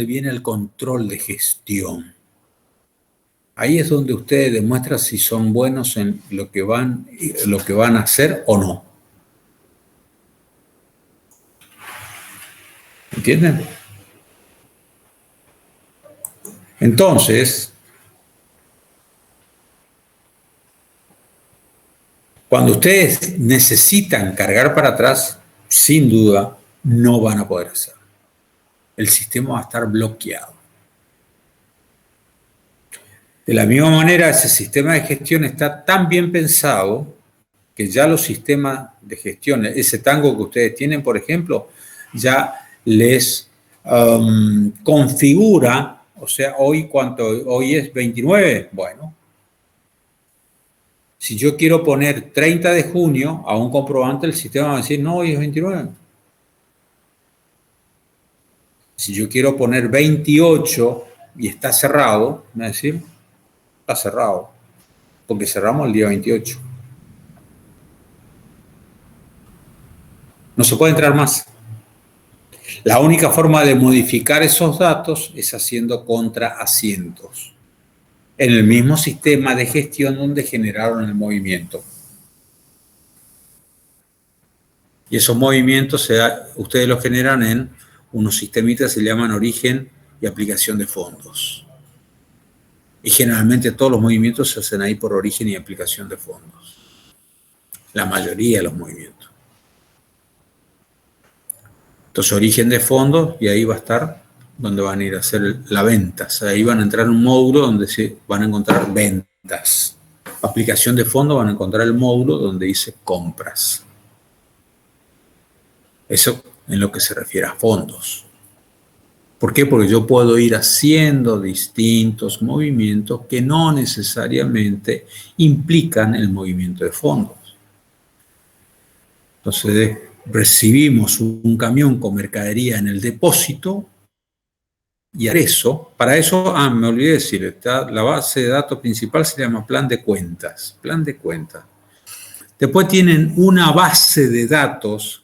viene el control de gestión. Ahí es donde ustedes demuestran si son buenos en lo que van a hacer o no. ¿Entienden? Entonces, cuando ustedes necesitan cargar para atrás, sin duda, no van a poder hacerlo. El sistema va a estar bloqueado. De la misma manera, ese sistema de gestión está tan bien pensado que ya los sistemas de gestión, ese tango que ustedes tienen, por ejemplo, ya les configura. O sea, hoy es 29, bueno. Si yo quiero poner 30 de junio a un comprobante, el sistema va a decir, no, hoy es 29. Si yo quiero poner 28 y está cerrado, me va a decir, está cerrado, porque cerramos el día 28. No se puede entrar más. La única forma de modificar esos datos es haciendo contraasientos en el mismo sistema de gestión donde generaron el movimiento. Y esos movimientos ustedes los generan en unos sistemitas que se llaman origen y aplicación de fondos. Y generalmente todos los movimientos se hacen ahí por origen y aplicación de fondos. La mayoría de los movimientos. Entonces, origen de fondos, y ahí va a estar donde van a ir a hacer la venta. O sea, ahí van a entrar en un módulo donde se van a encontrar ventas. Aplicación de fondos, van a encontrar el módulo donde dice compras. Eso en lo que se refiere a fondos. ¿Por qué? Porque yo puedo ir haciendo distintos movimientos que no necesariamente implican el movimiento de fondos. Entonces, recibimos un camión con mercadería en el depósito y para eso, me olvidé decir, la base de datos principal se llama plan de cuentas. Plan de cuentas. Después tienen una base de datos,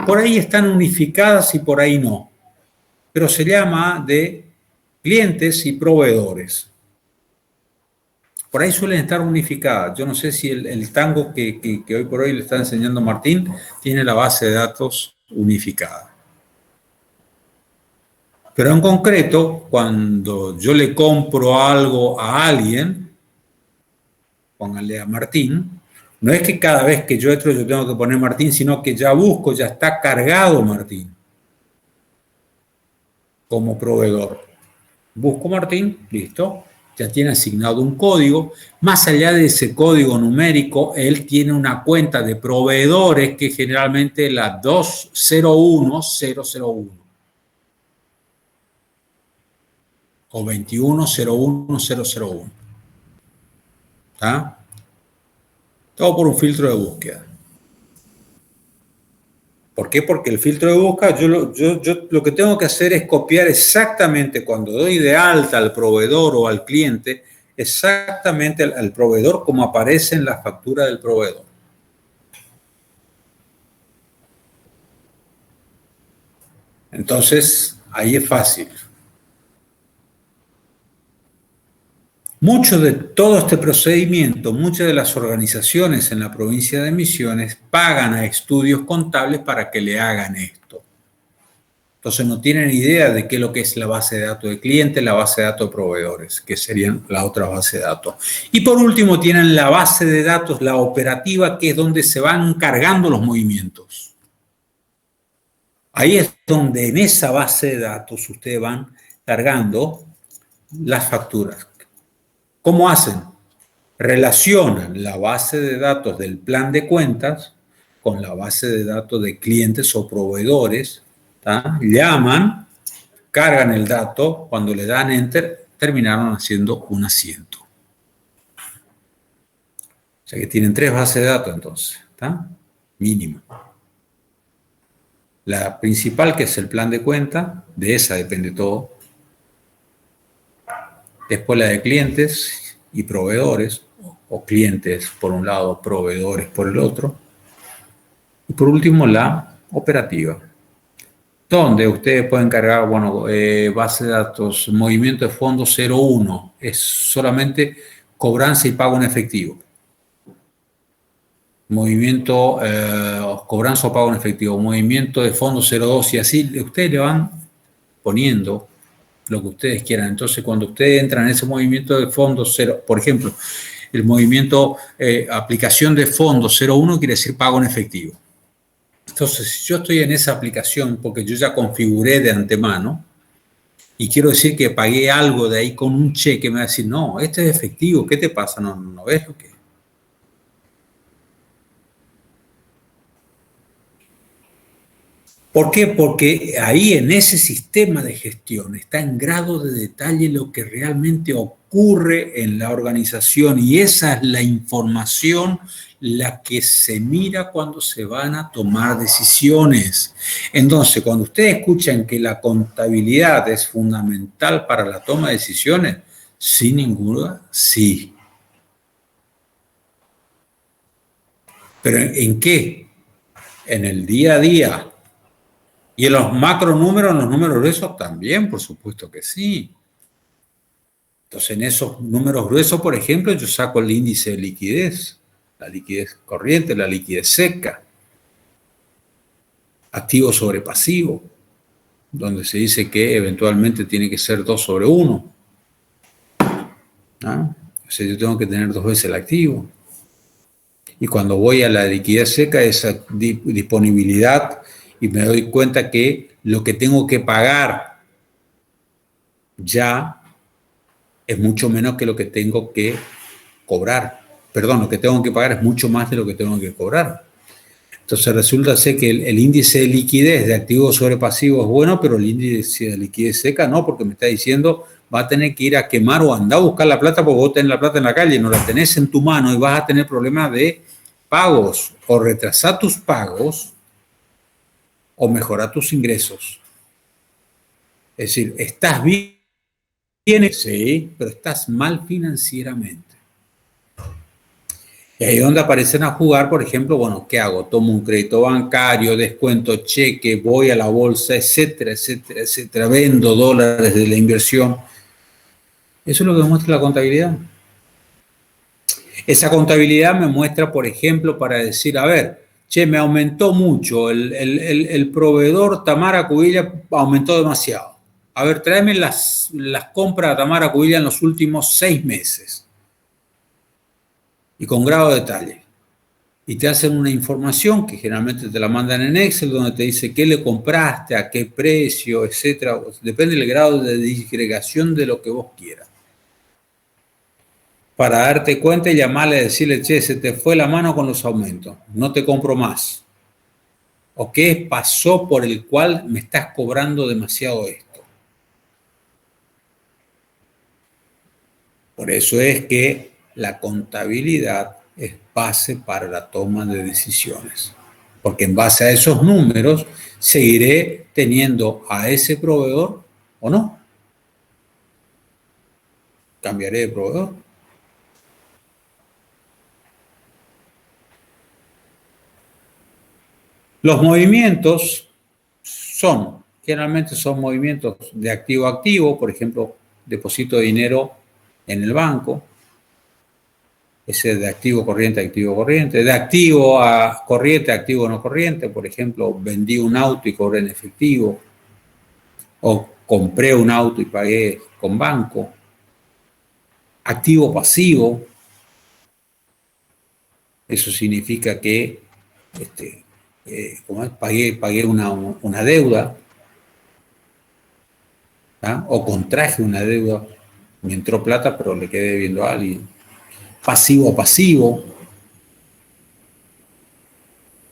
por ahí están unificadas y por ahí no. pero se llama de clientes y proveedores. Por ahí suelen estar unificadas. Yo no sé si el Tango que hoy por hoy le está enseñando Martín tiene la base de datos unificada. Pero en concreto, cuando yo le compro algo a alguien, pónganle a Martín, no es que cada vez que yo entro yo tengo que poner Martín, sino que ya busco, ya está cargado Martín como proveedor. Busco Martín, listo, ya tiene asignado un código. Más allá de ese código numérico, él tiene una cuenta de proveedores que generalmente es la 201001 o 2101001. ¿Está? Todo por un filtro de búsqueda. ¿Por qué? Porque el filtro de búsqueda, yo lo que tengo que hacer es copiar exactamente cuando doy de alta al proveedor o al cliente, exactamente al proveedor como aparece en la factura del proveedor. Entonces, ahí es fácil. Mucho de todo este procedimiento, muchas de las organizaciones en la provincia de Misiones pagan a estudios contables para que le hagan esto. Entonces no tienen idea de qué es lo que es la base de datos de clientes, la base de datos de proveedores, que serían la otra base de datos. Y por último tienen la base de datos, la operativa, que es donde se van cargando los movimientos. Ahí es donde en esa base de datos ustedes van cargando las facturas. ¿Cómo hacen? Relacionan la base de datos del plan de cuentas con la base de datos de clientes o proveedores, ¿tá? Llaman, cargan el dato, cuando le dan enter, terminaron haciendo un asiento. O sea que tienen 3 bases de datos entonces, ¿tá? Mínimo. La principal, que es el plan de cuenta, de esa depende todo. Después la de clientes y proveedores, o clientes por un lado, proveedores por el otro. Y por último la operativa, donde ustedes pueden cargar, bueno, base de datos, movimiento de fondos 01, es solamente cobranza y pago en efectivo. Movimiento, cobranza o pago en efectivo, movimiento de fondos 02 y así, ustedes le van poniendo lo que ustedes quieran. Entonces, cuando ustedes entran en ese movimiento de fondos 0, por ejemplo, el movimiento aplicación de fondos 01 quiere decir pago en efectivo. Entonces, si yo estoy en esa aplicación porque yo ya configuré de antemano y quiero decir que pagué algo de ahí con un cheque, me va a decir, no, este es efectivo, ¿qué te pasa? No ves lo que es. ¿Por qué? Porque ahí en ese sistema de gestión está en grado de detalle lo que realmente ocurre en la organización y esa es la información la que se mira cuando se van a tomar decisiones. Entonces, cuando ustedes escuchan que la contabilidad es fundamental para la toma de decisiones, sin ninguna, sí. ¿Pero en qué? En el día a día. Y en los macronúmeros, en los números gruesos también, por supuesto que sí. Entonces, en esos números gruesos, por ejemplo, yo saco el índice de liquidez, la liquidez corriente, la liquidez seca, activo sobre pasivo, donde se dice que eventualmente tiene que ser 2/1. ¿Ah? O sea, yo tengo que tener 2 veces el activo. Y cuando voy a la liquidez seca, esa disponibilidad, y me doy cuenta que lo que tengo que pagar ya es mucho menos que lo que tengo que cobrar. Perdón, lo que tengo que pagar es mucho más de lo que tengo que cobrar. Entonces resulta ser que el índice de liquidez de activos sobre pasivos es bueno, pero el índice de liquidez seca no, porque me está diciendo va a tener que ir a quemar o andar a buscar la plata porque vos tenés la plata en la calle, no la tenés en tu mano y vas a tener problemas de pagos o retrasar tus pagos o mejorar tus ingresos. Es decir, estás bien, sí, pero estás mal financieramente. Y ahí es donde aparecen a jugar, por ejemplo, bueno, ¿qué hago? Tomo un crédito bancario, descuento cheque, voy a la bolsa, etcétera, etcétera, etcétera, vendo dólares de la inversión. Eso es lo que muestra la contabilidad. Esa contabilidad me muestra, por ejemplo, para decir, a ver, che, me aumentó mucho, el proveedor Tamara Cubilla aumentó demasiado. A ver, tráeme las compras de Tamara Cubilla en los últimos 6 meses. Y con grado de detalle. Y te hacen una información que generalmente te la mandan en Excel, donde te dice qué le compraste, a qué precio, etcétera. Depende del grado de disgregación de lo que vos quieras. Para darte cuenta y llamarle y decirle, che, se te fue la mano con los aumentos, no te compro más. ¿O qué pasó por el cual me estás cobrando demasiado esto? Por eso es que la contabilidad es base para la toma de decisiones. Porque en base a esos números seguiré teniendo a ese proveedor o no. Cambiaré de proveedor. Los movimientos generalmente son movimientos de activo a activo, por ejemplo, deposito de dinero en el banco, ese de activo corriente a activo corriente, de activo a corriente a activo no corriente, por ejemplo, vendí un auto y cobré en efectivo, o compré un auto y pagué con banco, activo pasivo, eso significa que pagué una deuda, ¿ah? O contraje una deuda, me entró plata pero le quedé debiendo a alguien. Pasivo pasivo,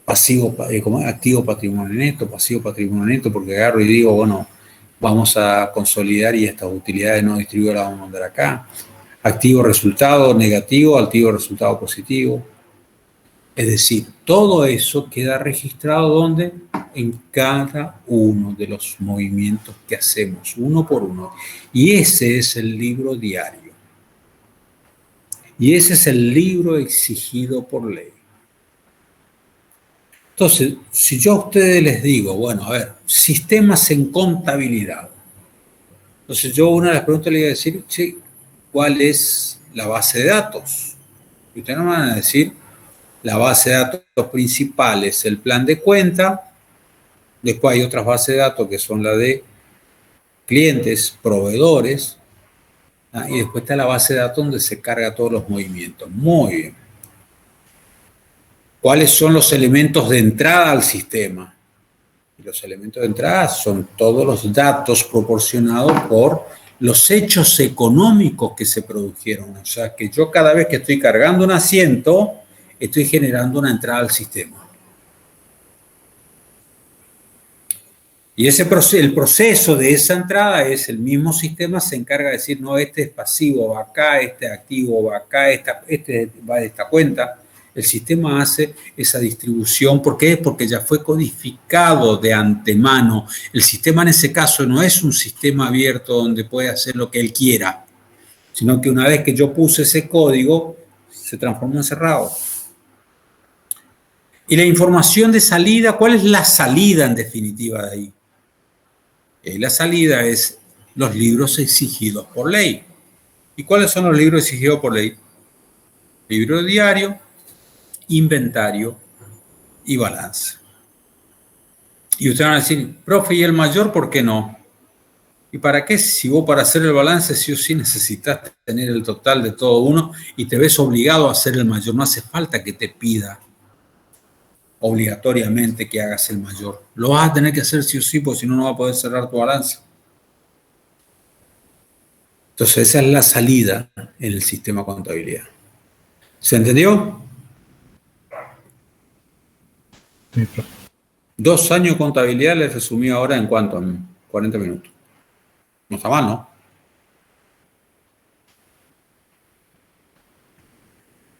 activo patrimonio neto, pasivo patrimonio neto, porque agarro y digo, bueno, vamos a consolidar y estas utilidades no distribuidas las vamos a mandar acá. Activo resultado negativo, activo resultado positivo. Es decir, todo eso queda registrado ¿dónde? En cada uno de los movimientos que hacemos, uno por uno. Y ese es el libro diario. Y ese es el libro exigido por ley. Entonces, si yo a ustedes les digo, bueno, a ver, sistemas en contabilidad. Entonces yo una de las preguntas le voy a decir, sí, ¿cuál es la base de datos? Y ustedes me van a decir, la base de datos principal es el plan de cuenta, después hay otras bases de datos que son la de clientes, proveedores, ¿ah? Y después está la base de datos donde se carga todos los movimientos. Muy bien. ¿Cuáles son los elementos de entrada al sistema? Y los elementos de entrada son todos los datos proporcionados por los hechos económicos que se produjeron. O sea, que yo cada vez que estoy cargando un asiento, estoy generando una entrada al sistema. Y el proceso de esa entrada es el mismo sistema, se encarga de decir, no, este es pasivo, va acá, este es activo, va acá, este va de esta cuenta. El sistema hace esa distribución. ¿Por qué? Porque ya fue codificado de antemano. El sistema en ese caso no es un sistema abierto donde puede hacer lo que él quiera, sino que una vez que yo puse ese código, se transformó en cerrado. Y la información de salida, ¿cuál es la salida en definitiva de ahí? Y la salida es los libros exigidos por ley. ¿Y cuáles son los libros exigidos por ley? Libro diario, inventario y balance. Y ustedes van a decir, profe, ¿y el mayor por qué no? ¿Y para qué? Si vos para hacer el balance sí o sí necesitas tener el total de todo uno y te ves obligado a hacer el mayor. No hace falta que te pida obligatoriamente que hagas el mayor. Lo vas a tener que hacer sí o sí, porque si no, no vas a poder cerrar tu balance. Entonces, esa es la salida en el sistema de contabilidad. ¿Se entendió?
Sí, profe.
2 años de contabilidad les resumí ahora en cuánto, en 40 minutos. No está mal, ¿no?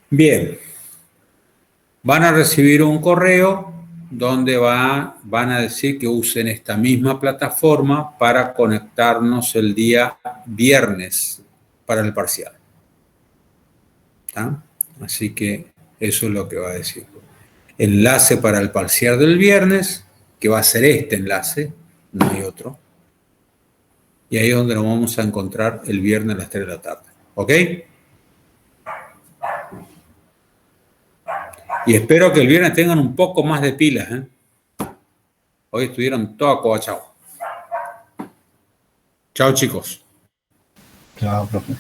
Bien. Van a recibir un correo donde van a decir que usen esta misma plataforma para conectarnos el día viernes para el parcial. ¿Está? Así que Eso es lo que va a decir. Enlace para el parcial del viernes, que va a ser este enlace, no hay otro. Y ahí es donde nos vamos a encontrar el viernes a las 3 de la tarde. ¿Ok? Y espero que el viernes tengan un poco más de pilas, ¿eh? Hoy estuvieron todos acobachados. Chao, chicos.
Chao, profe.